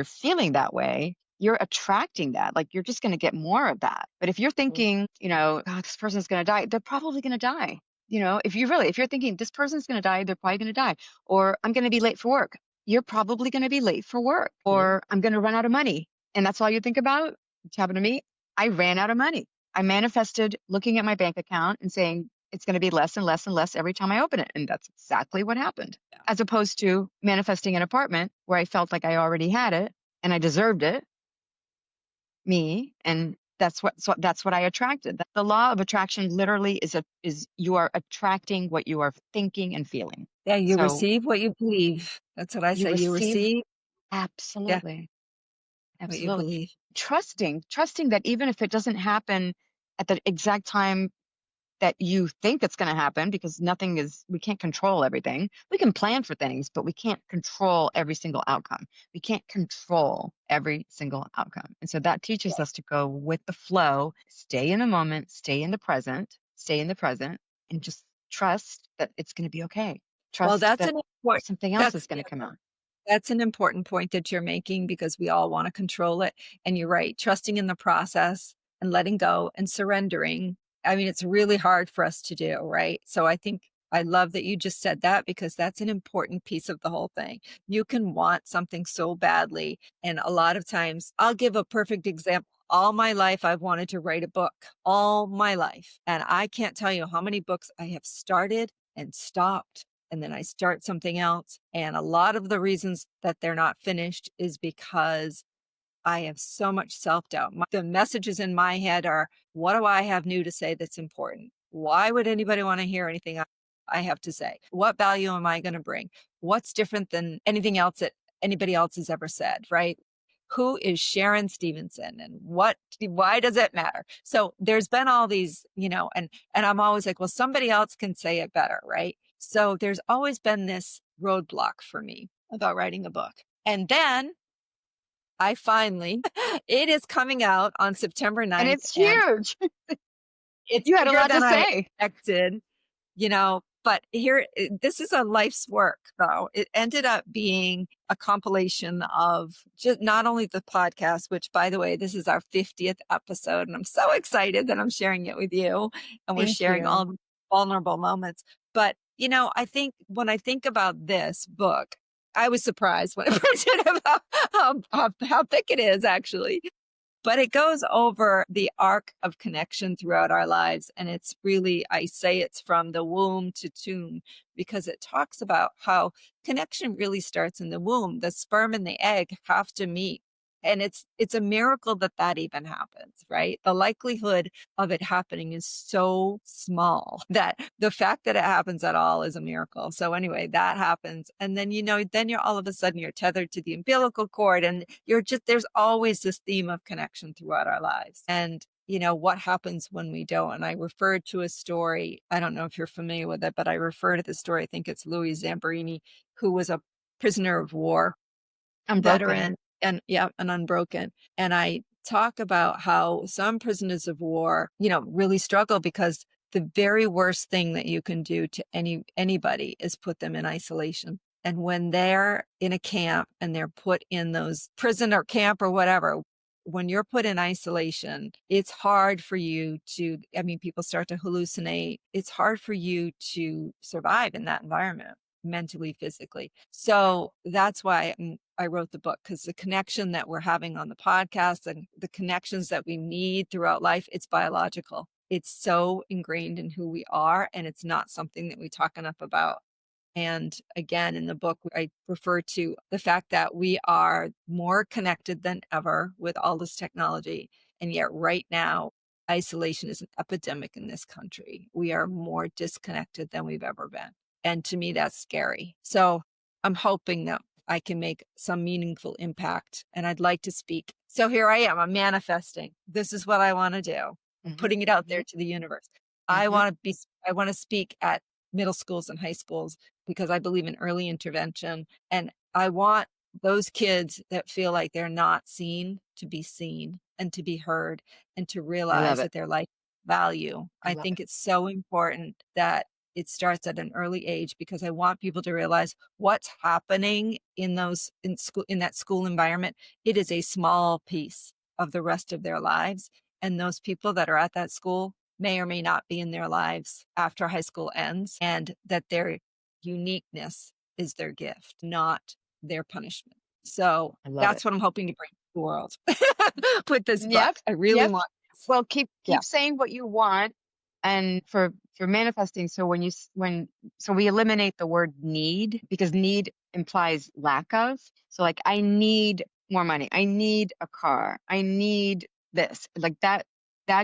feeling that way, you're attracting that. Like you're just going to get more of that. But if you're Mm. thinking, God, this person's going to die, they're probably going to die. If you're thinking this person's going to die, they're probably going to die. Or I'm going to be late for work, you're probably going to be late for work. Mhm. Or I'm going to run out of money. And that's all you think about. It's happened to me. I ran out of money. I manifested looking at my bank account and saying it's going to be less and less and less every time I open it. And that's exactly what happened. Yeah. As opposed to manifesting an apartment where I felt like I already had it and I deserved it, me, and that's what I attracted. The law of attraction literally is you are attracting what you are thinking and feeling. Yeah, you So receive what you believe. That's what I you say. You receive receive, yeah, absolutely, what you absolutely believe. trusting that even if it doesn't happen at the exact time that you think it's going to happen, because we can't control everything. We can plan for things, but we can't control every single outcome. We can't control every single outcome. And so that teaches us to go with the flow, stay in the moment, stay in the present, and just trust that it's going to be okay. Well, Trust that something else that's is going to come out. That's an important point that you're making because we all want to control it. And you're right, trusting in the process and letting go and surrendering. I mean, it's really hard for us to do, right? So I think I love that you just said that because that's an important piece of the whole thing. You can want something so badly. And a lot of times, I'll give a perfect example. All my life, I've wanted to write a book, all my life. And I can't tell you how many books I have started and stopped and then I start something else. And a lot of the reasons that they're not finished is because I have so much self doubt. The messages in my head are, what do I have new to say that's important? Why would anybody want to hear anything I have to say? What value am I going to bring? What's different than anything else that anybody else has ever said, right? Who is Sharon Stevenson and why does it matter? So there's been all these, and I'm always like, well, somebody else can say it better, right? So there's always been this roadblock for me about writing a book. And then I finally, it is coming out on September And 9th, it's and huge. it's You had a bigger lot to than I say. expected, but this is a life's work, though. It ended up being a compilation of just not only the podcast, which, by the way, this is our 50th episode, and I'm so excited that I'm sharing it with you, and we're Thank sharing you. all the vulnerable moments. But, I think when I think about this book, I was surprised when I printed about how thick it is, actually. But it goes over the arc of connection throughout our lives. And it's really, I say it's from the womb to tomb because it talks about how connection really starts in the womb. The sperm and the egg have to meet. And it's a miracle that that even happens, right? The likelihood of it happening is so small that the fact that it happens at all is a miracle. So anyway, that happens. And then, then you're all of a sudden you're tethered to the umbilical cord and there's always this theme of connection throughout our lives. And what happens when we don't. And I referred to a story. I don't know if you're familiar with it, but I refer to the story. I think it's Louis Zamperini, who was a prisoner of war Unbroken. veteran and yeah, and unbroken. And I talk about how some prisoners of war, really struggle because the very worst thing that you can do to anybody is put them in isolation. And when they're in a camp and they're put in those prison or camp or whatever, when you're put in isolation, it's hard for you people start to hallucinate. It's hard for you to survive in that environment mentally, physically. So that's why I wrote the book, because the connection that we're having on the podcast and the connections that we need throughout life, it's biological. It's so ingrained in who we are, and it's not something that we talk enough about. And again, in the book, I refer to the fact that we are more connected than ever with all this technology. And yet, right now, isolation is an epidemic in this country. We are more disconnected than we've ever been. And to me, that's scary. So I'm hoping that I can make some meaningful impact, and I'd like to speak. So here I am, I'm manifesting. This is what I want to do. I'm Hmm. putting it out there to the universe. Hmm. I want to speak at middle schools and high schools because I believe in early intervention. And I want those kids that feel like they're not seen to be seen and to be heard and to I love realize it. that their life value. I I love think it. it's so important that it starts at an early age because I want people to realize what's happening in that school environment. It is a small piece of the rest of their lives. And those people that are at that school may or may not be in their lives after high school ends, and that their uniqueness is their gift, not their punishment. So I love it. that's what I'm hoping to bring to the world with this book. Yep. I really Yep. want this. Well, Yeah. keep saying what you want, and for manifesting. So so we eliminate the word need because need implies lack of. So like I need more money. I need a car. I need this. Like that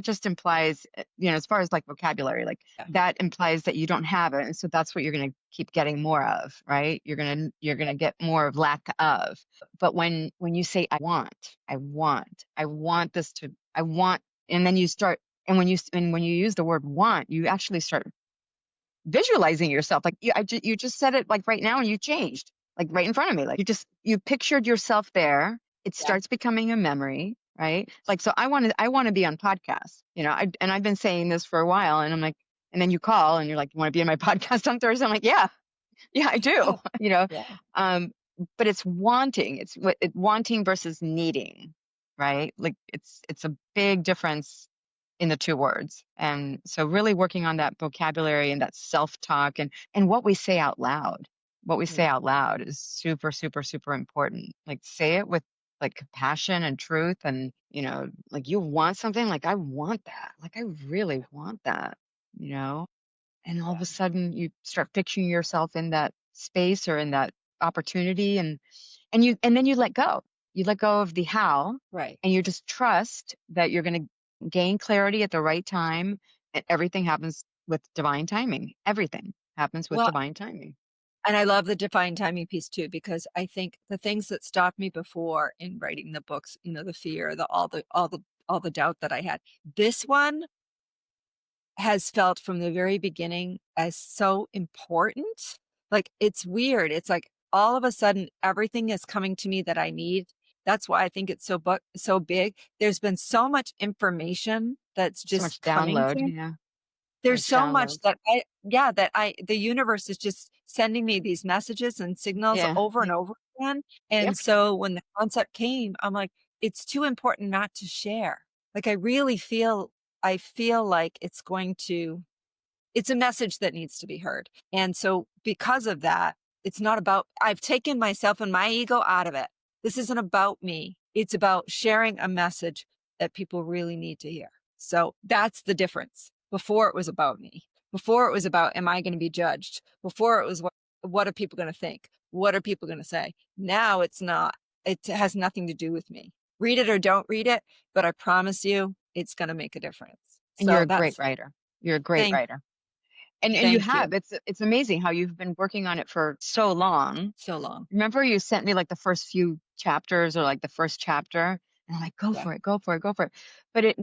just implies, as far as like vocabulary, like Yeah. that implies that you don't have it, and so that's what you're going to keep getting more of, right? You're going to get more of lack of. But when you say I want this to I want, and then you start, and when you use the word want, you actually start visualizing yourself. Like you just said it like right now, and you changed like right in front of me. Like you pictured yourself there. It Yeah. starts becoming a memory, right? Like so, I want to be on podcasts, and I've been saying this for a while, and I'm like, and then you call and you're like, you want to be on my podcast on Thursday? I'm like, yeah, I do. Oh, yeah. but it's wanting. Wanting versus needing, right? Like it's a big difference in the two words. And so really working on that vocabulary and that self-talk and what we say out loud. What we say Mm. out loud is super, super, super important. Like say it with like compassion and truth and like you want something, like I want that. Like I really want that, you know? And all of Yeah. a sudden you start fixing yourself in that space or in that opportunity and then you let go. You let go of the how Right. and you just trust that you're going to gain clarity at the right time and everything happens with divine timing. Everything happens with Well, divine timing. and I love the defined timing piece too, because I think the things that stopped me before in writing the books, the fear, all the doubt that I had, this one has felt from the very beginning as so important. Like it's weird. It's like all of a sudden everything is coming to me that I need. That's why I think it's so big. There's been so much information that's So just much coming download. to me. Yeah. So There's much so much download. that the universe is just sending me these messages and signals Yeah. over and over again. Yep. And so when the concept came, I'm like, it's too important not to share. Like I feel like it's a message that needs to be heard. And so because of that, it's not about, I've taken myself and my ego out of it. This isn't about me. It's about sharing a message that people really need to hear. So that's the difference. Before it was about me. Before it was about, am I going to be judged? Before it was, what are people going to think? What are people going to say? Now it's not. It has nothing to do with me. Read it or don't read it, but I promise you, it's going to make a difference. And you're So a great writer. You're a great thank, writer. And you thank you have. It's amazing how you've been working on it for so long. so long. Remember you sent me like the first few chapters or like the first chapter and I'm like, go Yeah. for it, go for it, go for it. But it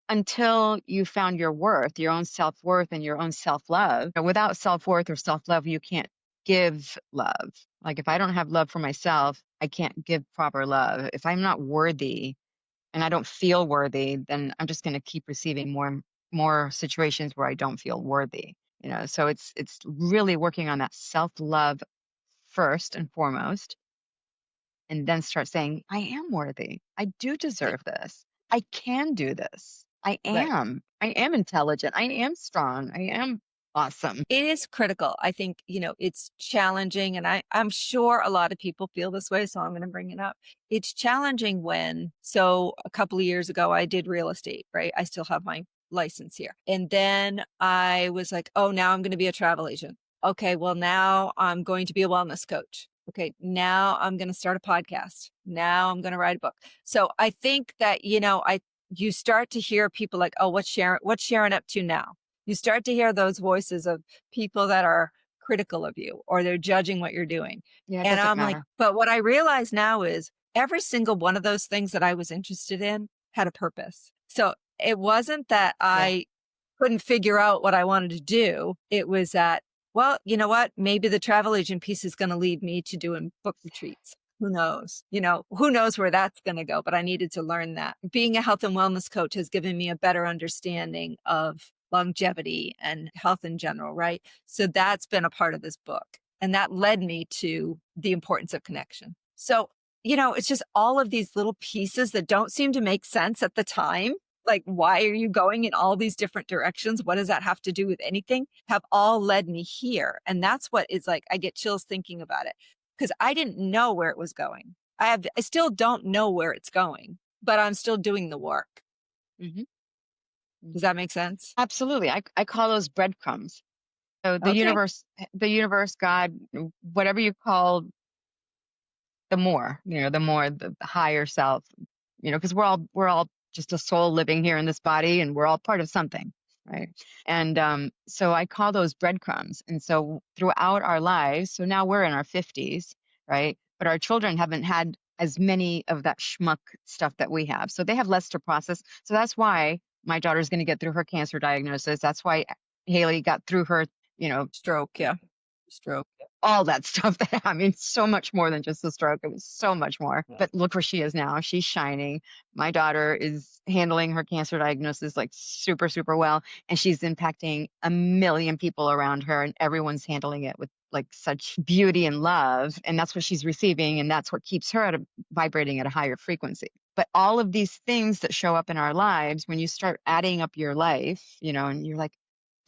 until you found your worth, your own self-worth and your own self-love. Without self-worth or self-love, you can't give love. Like if I don't have love for myself, I can't give proper love. If I'm not worthy and I don't feel worthy, then I'm just going to keep receiving more situations where I don't feel worthy. So it's really working on that self-love first and foremost and then start saying, I am worthy. I do Yeah. deserve this. I can do this. I Right. am. I am intelligent. I am strong. I am awesome. It is critical. I think, it's challenging. And I'm sure a lot of people feel this way. So I'm going to bring it up. It's challenging so a couple of years ago, I did real estate, right? I still have my license here. And then I was like, oh, now I'm going to be a travel agent. Okay. Well, now I'm going to be a wellness coach. Okay. Now I'm going to start a podcast. Now I'm going to write a book. So I think that, you start to hear people like, oh, what's Sharon up to now? You start to hear those voices of people that are critical of you or they're judging what you're doing. Yeah, it And doesn't I'm like, matter. but what I realize now is every single one of those things that I was interested in had a purpose. So it wasn't that Yeah. I couldn't figure out what I wanted to do. It was that, well, you know what? Maybe the travel agent piece is going to lead me to doing book retreats. Who knows? Who knows where that's going to go? But I needed to learn that. Being a health and wellness coach has given me a better understanding of longevity and health in general, right? So that's been a part of this book. And that led me to the importance of connection. So, it's just all of these little pieces that don't seem to make sense at the time. Like, why are you going in all these different directions? What does that have to do with anything? Have all led me here. And that's what is like, I get chills thinking about it because I didn't know where it was going. I still don't know where it's going, but I'm still doing the work. Hmm. Does that make sense? Absolutely. I call those breadcrumbs. So Okay. the universe, God, whatever you call the more the higher self, because we're all just a soul living here in this body and we're all part of something, right? And so I call those breadcrumbs. And so throughout our lives, so now we're in our 50s, right? But our children haven't had as many of that schmuck stuff that we have. So they have less to process. So that's why my daughter's going to get through her cancer diagnosis. That's why Haley got through her, you know, Stroke. Yeah. Stroke. all that stuff that I mean, so much more than just the stroke. It was so much more. Yeah. But look where she is now. She's shining. My daughter is handling her cancer diagnosis like super, super well. And she's impacting a million people around her, and everyone's handling it with like such beauty and love. And that's what she's receiving. And that's what keeps her vibrating at a higher frequency. But all of these things that show up in our lives, when you start adding up your life, and you're like,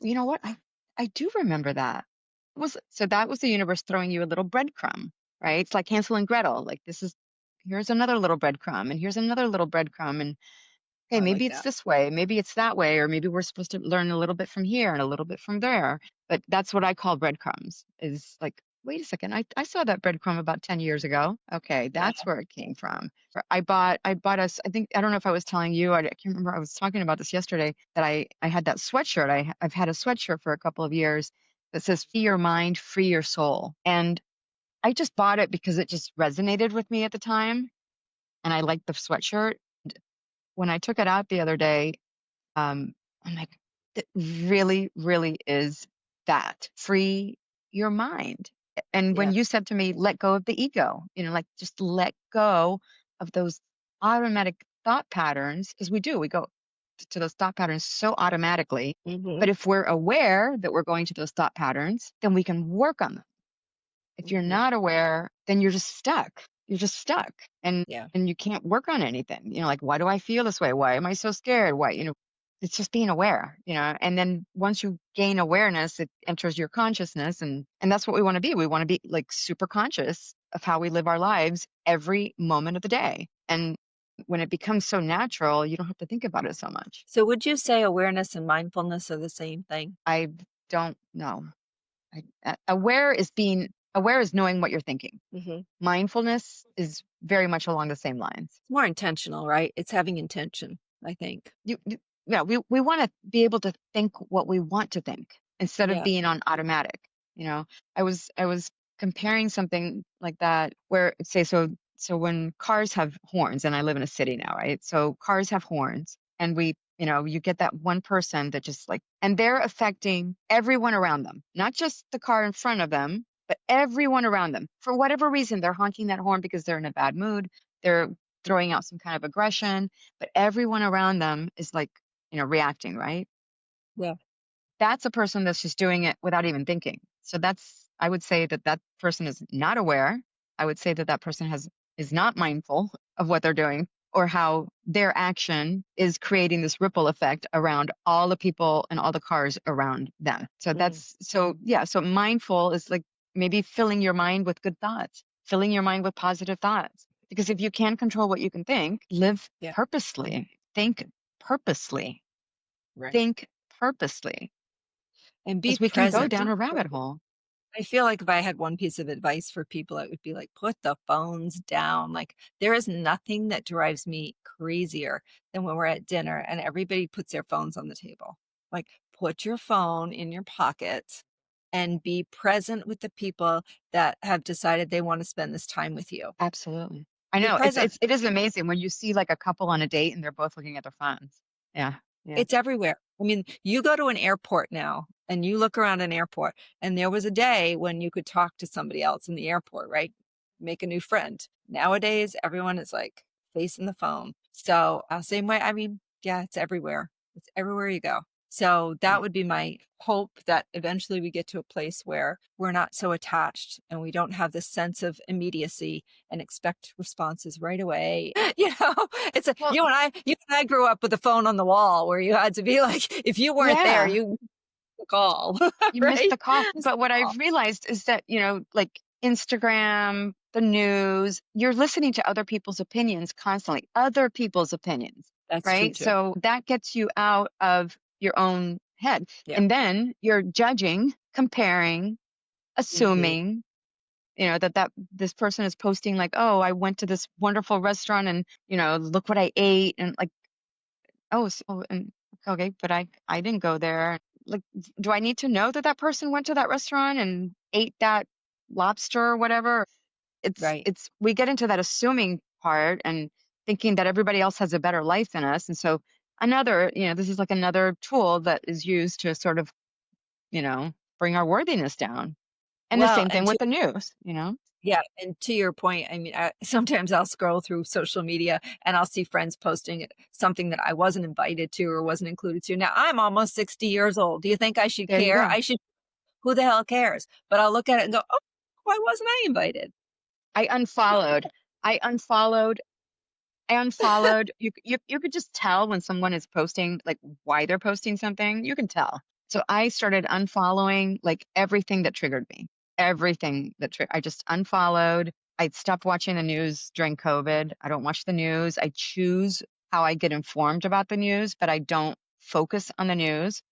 you know what? I do remember that. So that was the universe throwing you a little breadcrumb, right? It's like Hansel and Gretel. Like here's another little breadcrumb, and here's another little breadcrumb, and okay, I maybe like it's that. this way, maybe it's that way, or maybe we're supposed to learn a little bit from here and a little bit from there. But that's what I call breadcrumbs. Is like, wait a second, I saw that breadcrumb about 10 years ago. Okay, Yeah. that's where it came from. I bought us. I think I don't know if I was telling you. I can't remember. I was talking about this yesterday that I had that sweatshirt. I've had a sweatshirt for a couple of years that says "Free your mind, free your soul," and I just bought it because it just resonated with me at the time, and I liked the sweatshirt. When I took it out the other day, I'm like, it really, really is that. Free your mind. And when Yeah. you said to me, let go of the ego, like just let go of those automatic thought patterns, because we go to those thought patterns so automatically. Hmm. But if we're aware that we're going to those thought patterns, then we can work on them. If you're Hmm. not aware, then you're just stuck. You're just stuck, and Yeah. you can't work on anything. Like, why do I feel this way? Why am I so scared? Why, it's just being aware, and then once you gain awareness, it enters your consciousness, and that's what we want to be. We want to be like super conscious of how we live our lives every moment of the day. And when it becomes so natural, you don't have to think about it so much. So would you say awareness and mindfulness are the same thing? I don't know. Aware is knowing what you're thinking. Hmm. Mindfulness is very much along the same lines. It's more intentional, right? It's having intention, I think. Yeah, we want to be able to think what we want to think instead of Yeah. being on automatic. You know, I was comparing something like that where say so when cars have horns, and I live in a city now, right? So cars have horns, and you get that one person that just like, and they're affecting everyone around them, not just the car in front of them, but everyone around them. For whatever reason, they're honking that horn because they're in a bad mood. They're throwing out some kind of aggression, but everyone around them is like, reacting, right? Yeah. That's a person that's just doing it without even thinking. So I would say that that person is not aware. I would say that that person is not mindful of what they're doing or how their action is creating this ripple effect around all the people and all the cars around them. So Mm. yeah. So mindful is like maybe filling your mind with good thoughts, filling your mind with positive thoughts. Because if you can control what you can think, live Yeah. purposely, think purposely, Right. think purposely, And be because we can go present. down a rabbit hole. I feel like if I had one piece of advice for people, it would be like, put the phones down. Like, there is nothing that drives me crazier than when we're at dinner and everybody puts their phones on the table. Like, put your phone in your pocket and be present with the people that have decided they want to spend this time with you. Absolutely. I Be know. present. It is amazing when you see like a couple on a date and they're both looking at their phones. Yeah. Yeah. It's everywhere. I mean, you go to an airport now and you look around an airport, and there was a day when you could talk to somebody else in the airport, right? Make a new friend. Nowadays, everyone is like facing the phone. So, same way, I mean, yeah, it's everywhere. It's everywhere you go. So, that Yeah. would be my hope that eventually we get to a place where we're not so attached and we don't have this sense of immediacy and expect responses right away. It's a Well, you and I grew up with a phone on the wall where you had to be like, if you weren't there, yeah. you call, You missed right? the call. Just But what call. I've realized is that, like Instagram, the news, you're listening to other people's opinions constantly, other people's opinions, That's true right? too. So that gets you out of your own head. Yeah. And then you're judging, comparing, Mhm. assuming, that this person is posting like, oh, I went to this wonderful restaurant and, look what I ate. And like, oh, so, and okay, but I didn't go there. Like, do I need to know that that person went to that restaurant and ate that lobster or whatever? Right. We get into that assuming part and thinking that everybody else has a better life than us. And so this is like another tool that is used to sort of, bring our worthiness down. And the Well, same thing and with the news, you know? yeah, and to your point, I mean, sometimes I'll scroll through social media and I'll see friends posting something that I wasn't invited to or wasn't included to. Now, I'm almost 60 years old. Do you think I should There you care? go. I should. Who the hell cares? But I'll look at it and go, oh, why wasn't I invited? I unfollowed. I unfollowed. I unfollowed. You could just tell when someone is posting, like, why they're posting something. You can tell. So I started unfollowing like everything that triggered me. Everything that I just unfollowed. I stopped watching the news during COVID. I don't watch the news. I choose how I get informed about the news, but I don't focus on the news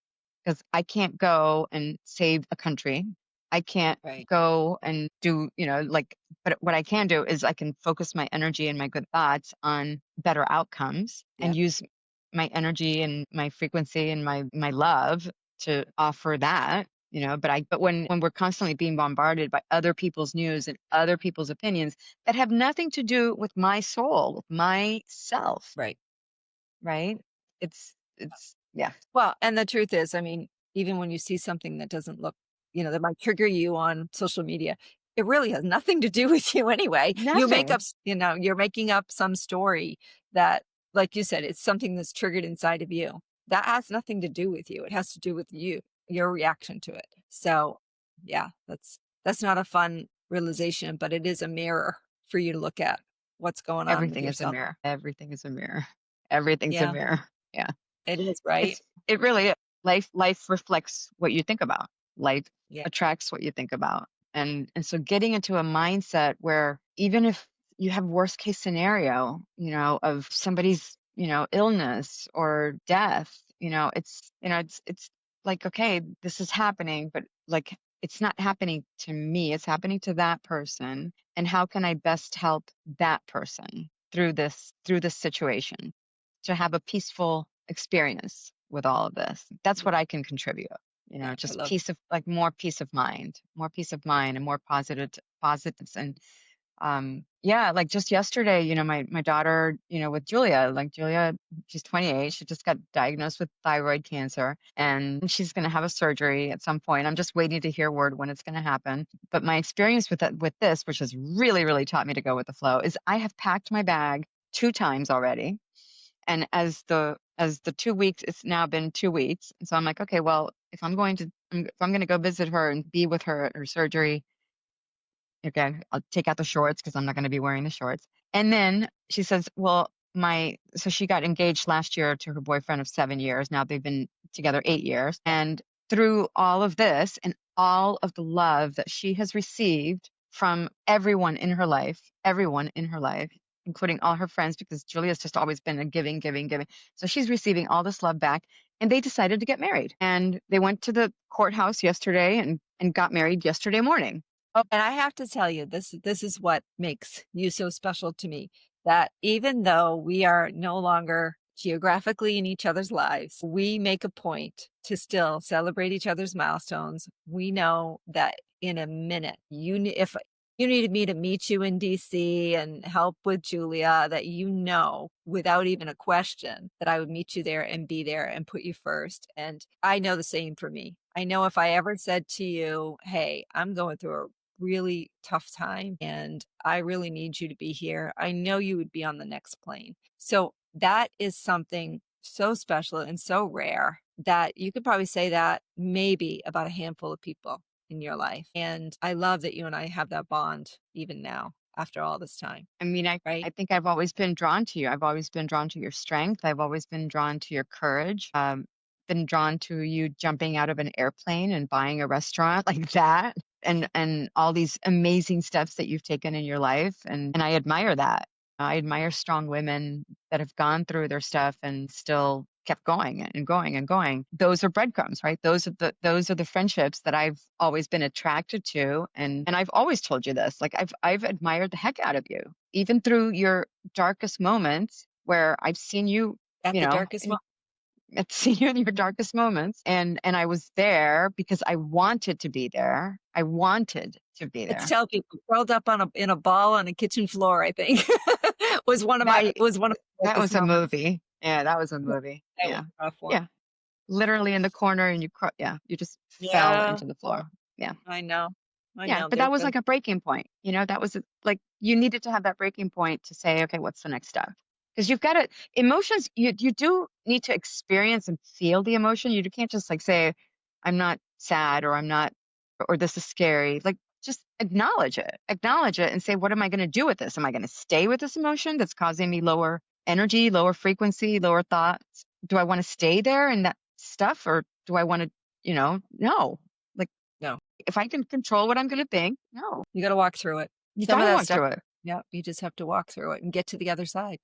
because I can't go and save a country. I can't Right. go and do, like, but what I can do is I can focus my energy and my good thoughts on better outcomes and Yep. use my energy and my frequency and my love to offer that. But when we're constantly being bombarded by other people's news and other people's opinions that have nothing to do with my soul, with myself, Right. right? Yeah, Well, and the truth is, I mean, even when you see something that doesn't look, that might trigger you on social media, it really has nothing to do with you anyway. You make nothing. up, you're making up some story that, like you said, it's something that's triggered inside of you. That has nothing to do with you. It has to do with you, your reaction to it. So, yeah, that's not a fun realization, but it is a mirror for you to look at what's going on with Everything is a yourself. mirror. Everything is a mirror. Everything's a Yeah, mirror. Yeah. it is, right? It really is. Life reflects what you think about. Life Yeah, attracts what you think about. And so getting into a mindset where even if you have worst case scenario, of somebody's, illness or death, it's like, okay, this is happening, but like it's not happening to me, it's happening to that person. And how can I best help that person through this situation to have a peaceful experience with all of this? That's what yeah, I can contribute. yeah. I Just love. more peace of mind, and more positives. And yeah, like just yesterday, my daughter, with Julia, like Julia, she's 28. She just got diagnosed with thyroid cancer and she's going to have a surgery at some point. I'm just waiting to hear word when it's going to happen. But my experience with this, which has really, really taught me to go with the flow, is I have packed my bag 2 times already. And as the 2 weeks, it's now been 2 weeks. And so I'm like, okay, well, if I'm going to go visit her and be with her at her surgery, okay, I'll take out the shorts because I'm not going to be wearing the shorts. And then she says, well, so she got engaged last year to her boyfriend of 7 years. Now they've been together 8 years. And through all of this and all of the love that she has received from everyone in her life, including all her friends, because Julia's just always been a giving, giving, giving. So she's receiving all this love back. And they decided to get married. And they went to the courthouse yesterday and got married yesterday morning. Oh, and I have to tell you, this is what makes you so special to me, that even though we are no longer geographically in each other's lives, we make a point to still celebrate each other's milestones. We know that in a minute, if you needed me to meet you in DC and help with Julia, that without even a question that I would meet you there and be there and put you first. And I know the same for me. I know if I ever said to you, hey, I'm going through a really tough time and I really need you to be here, I know you would be on the next plane. So that is something so special and so rare that you could probably say that maybe about a handful of people in your life. And I love that you and I have that bond even now after all this time, I mean, I right? think I've always been drawn to you. I've always been drawn to your strength. I've always been drawn to your courage. Been drawn to you jumping out of an airplane and buying a restaurant like that, and all these amazing steps that you've taken in your life, and I admire that. I admire strong women that have gone through their stuff and still kept going and going and going. Those are breadcrumbs, right? Those are the friendships that I've always been attracted to, and I've always told you this. Like I've admired the heck out of you, even through your darkest moments, where I've seen you, At you the know, darkest in, moment. seen you in your darkest moments, and I was there because I wanted to be there. I wanted to be I there. tell people curled up in a ball on a kitchen floor, I think That was one of my that darkest was a moments. movie. Yeah, that was a Yeah, movie. that was Yeah, a rough one. yeah. Literally in the corner, and yeah, you just fell Yeah, into the floor. Yeah. I know. I Yeah, know but there's that was been like a breaking point, that was like you needed to have that breaking point to say, "Okay, what's the next step?" Because you've got to emotions, you do need to experience and feel the emotion. You can't just like say, "I'm not sad," or "I'm not," or "This is scary." Like, just acknowledge it, and say, "What am I going to do with this? Am I going to stay with this emotion that's causing me lower energy, lower frequency, lower thoughts? Do I want to stay there in that stuff, or do I want to, no, like." no. If I can control what I'm gonna think, no. You gotta walk through it. You Some of gotta that walk stuff through it, yeah, you just have to walk through it and get to the other side.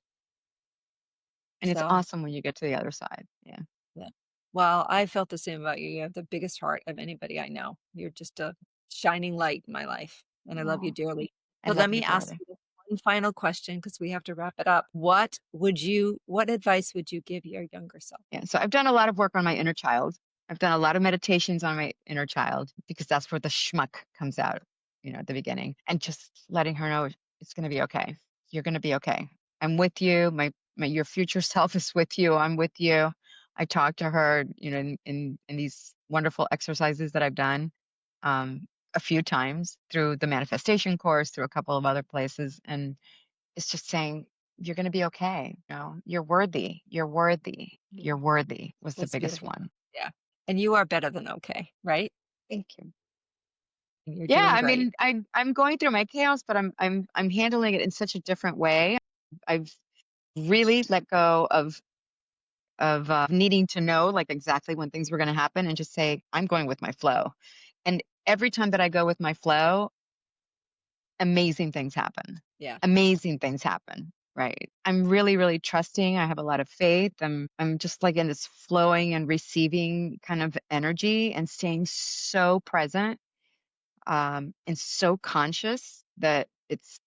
and it's So, awesome when you get to the other side. Yeah. yeah. Well, I felt the same about you. You have the biggest heart of anybody I know. You're just a shining light in my life, and I love you Oh, dearly. I So let love you me ask dearly. you one final question because we have to wrap it up. What advice would you give your younger self? Yeah, so I've done a lot of work on my inner child. I've done a lot of meditations on my inner child because that's where the schmuck comes out, at the beginning, and just letting her know it's gonna be okay. You're gonna be okay. I'm with you. My your future self is with you. I'm with you. I talk to her, in these wonderful exercises that I've done, um, a few times through the manifestation course, through a couple of other places, and it's just saying, "You're gonna be okay, you're worthy, you're worthy, Yeah, you're worthy," was the that's biggest beautiful. one. Yeah. And you are better than okay, right? Thank you. And you're Yeah, doing I great. mean, I'm going through my chaos, but I'm handling it in such a different way. I've really let go of needing to know, like, exactly when things were gonna happen and just say, "I'm going with my flow." And every time that I go with my flow, amazing things happen. Yeah. Amazing things happen, right? I'm really, really trusting. I have a lot of faith. I'm just like in this flowing and receiving kind of energy and staying so present, and so conscious that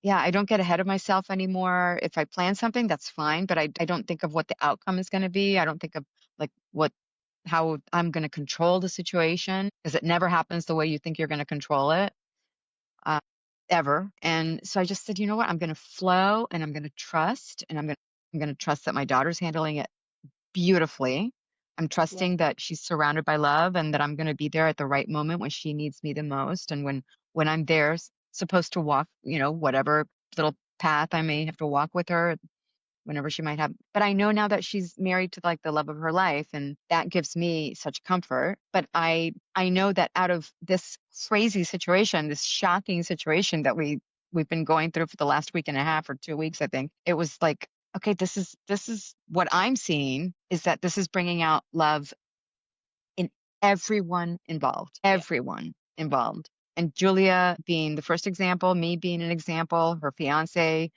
yeah, I don't get ahead of myself anymore. If I plan something, that's fine, but I don't think of what the outcome is going to be. I don't think of like how I'm going to control the situation because it never happens the way you think you're going to control it, uh, ever. And so I just said, you know what? I'm going to flow and I'm going to trust, and I'm going to trust that my daughter's handling it beautifully. I'm Love trusting that. that she's surrounded by love and that I'm going to be there at the right moment when she needs me the most. And when I'm there, supposed to walk, whatever little path I may have to walk with her whenever she might have. But I know now that she's married to like the love of her life, and that gives me such comfort. But I know that out of this crazy situation, this shocking situation that we've been going through for the last week and a half or 2 weeks, I think it was like, okay, this is what I'm seeing, is that this is bringing out love in Yeah. everyone involved. And Julia being the first example, me being an example, her fiance,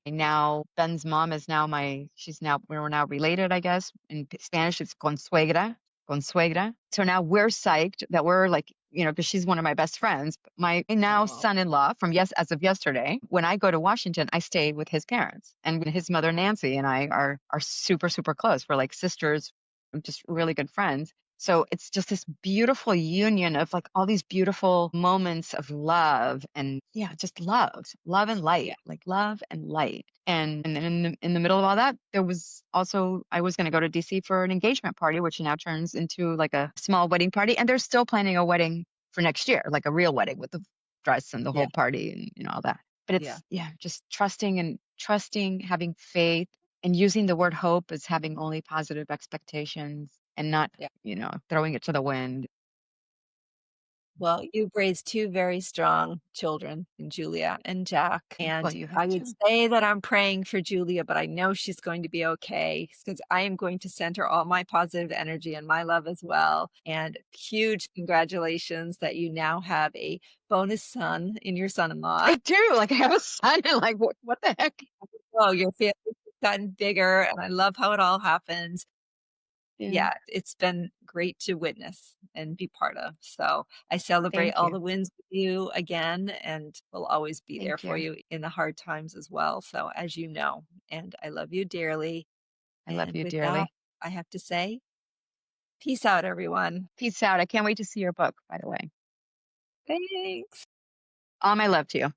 now Ben's mom is now we're now related, I guess. In Spanish, it's consuegra, consuegra. So now we're psyched that we're like, because she's one of my best friends. My now Oh, son-in-law as of yesterday, when I go to Washington, I stay with his parents, and his mother, Nancy, and I are super, super close. We're like sisters, just really good friends. So it's just this beautiful union of like all these beautiful moments of love, and yeah, just love and yeah. light, like love and light. And then in the middle of all that, there was also, I was going to go to DC for an engagement party, which now turns into like a small wedding party. And they're still planning a wedding for next year, like a real wedding with the dress and the Yeah. whole party and all that. But Yeah. it's, yeah, just trusting, having faith, and using the word hope as having only positive expectations and not, Yeah. throwing it to the wind. Well, you've raised 2 very strong children in Julia and Jack, Well, and you I have would to. say that I'm praying for Julia, but I know she's going to be okay because I am going to send her all my positive energy and my love as well, and huge congratulations that you now have a bonus son in your son-in-law. I do. Like, I have a son, and like, what the heck? Oh, your family's gotten bigger, and I love how it all happened. Yeah. Yeah, it's been great to witness and be part of. So I celebrate Thank all you. the wins with you again, and will always be there Thank for you. you in the hard times as well. So, as you know, and I love you dearly. I love And you with that, dearly. I have to say, peace out, everyone. Peace out. I can't wait to see your book, by the way. Thanks. All my love to you.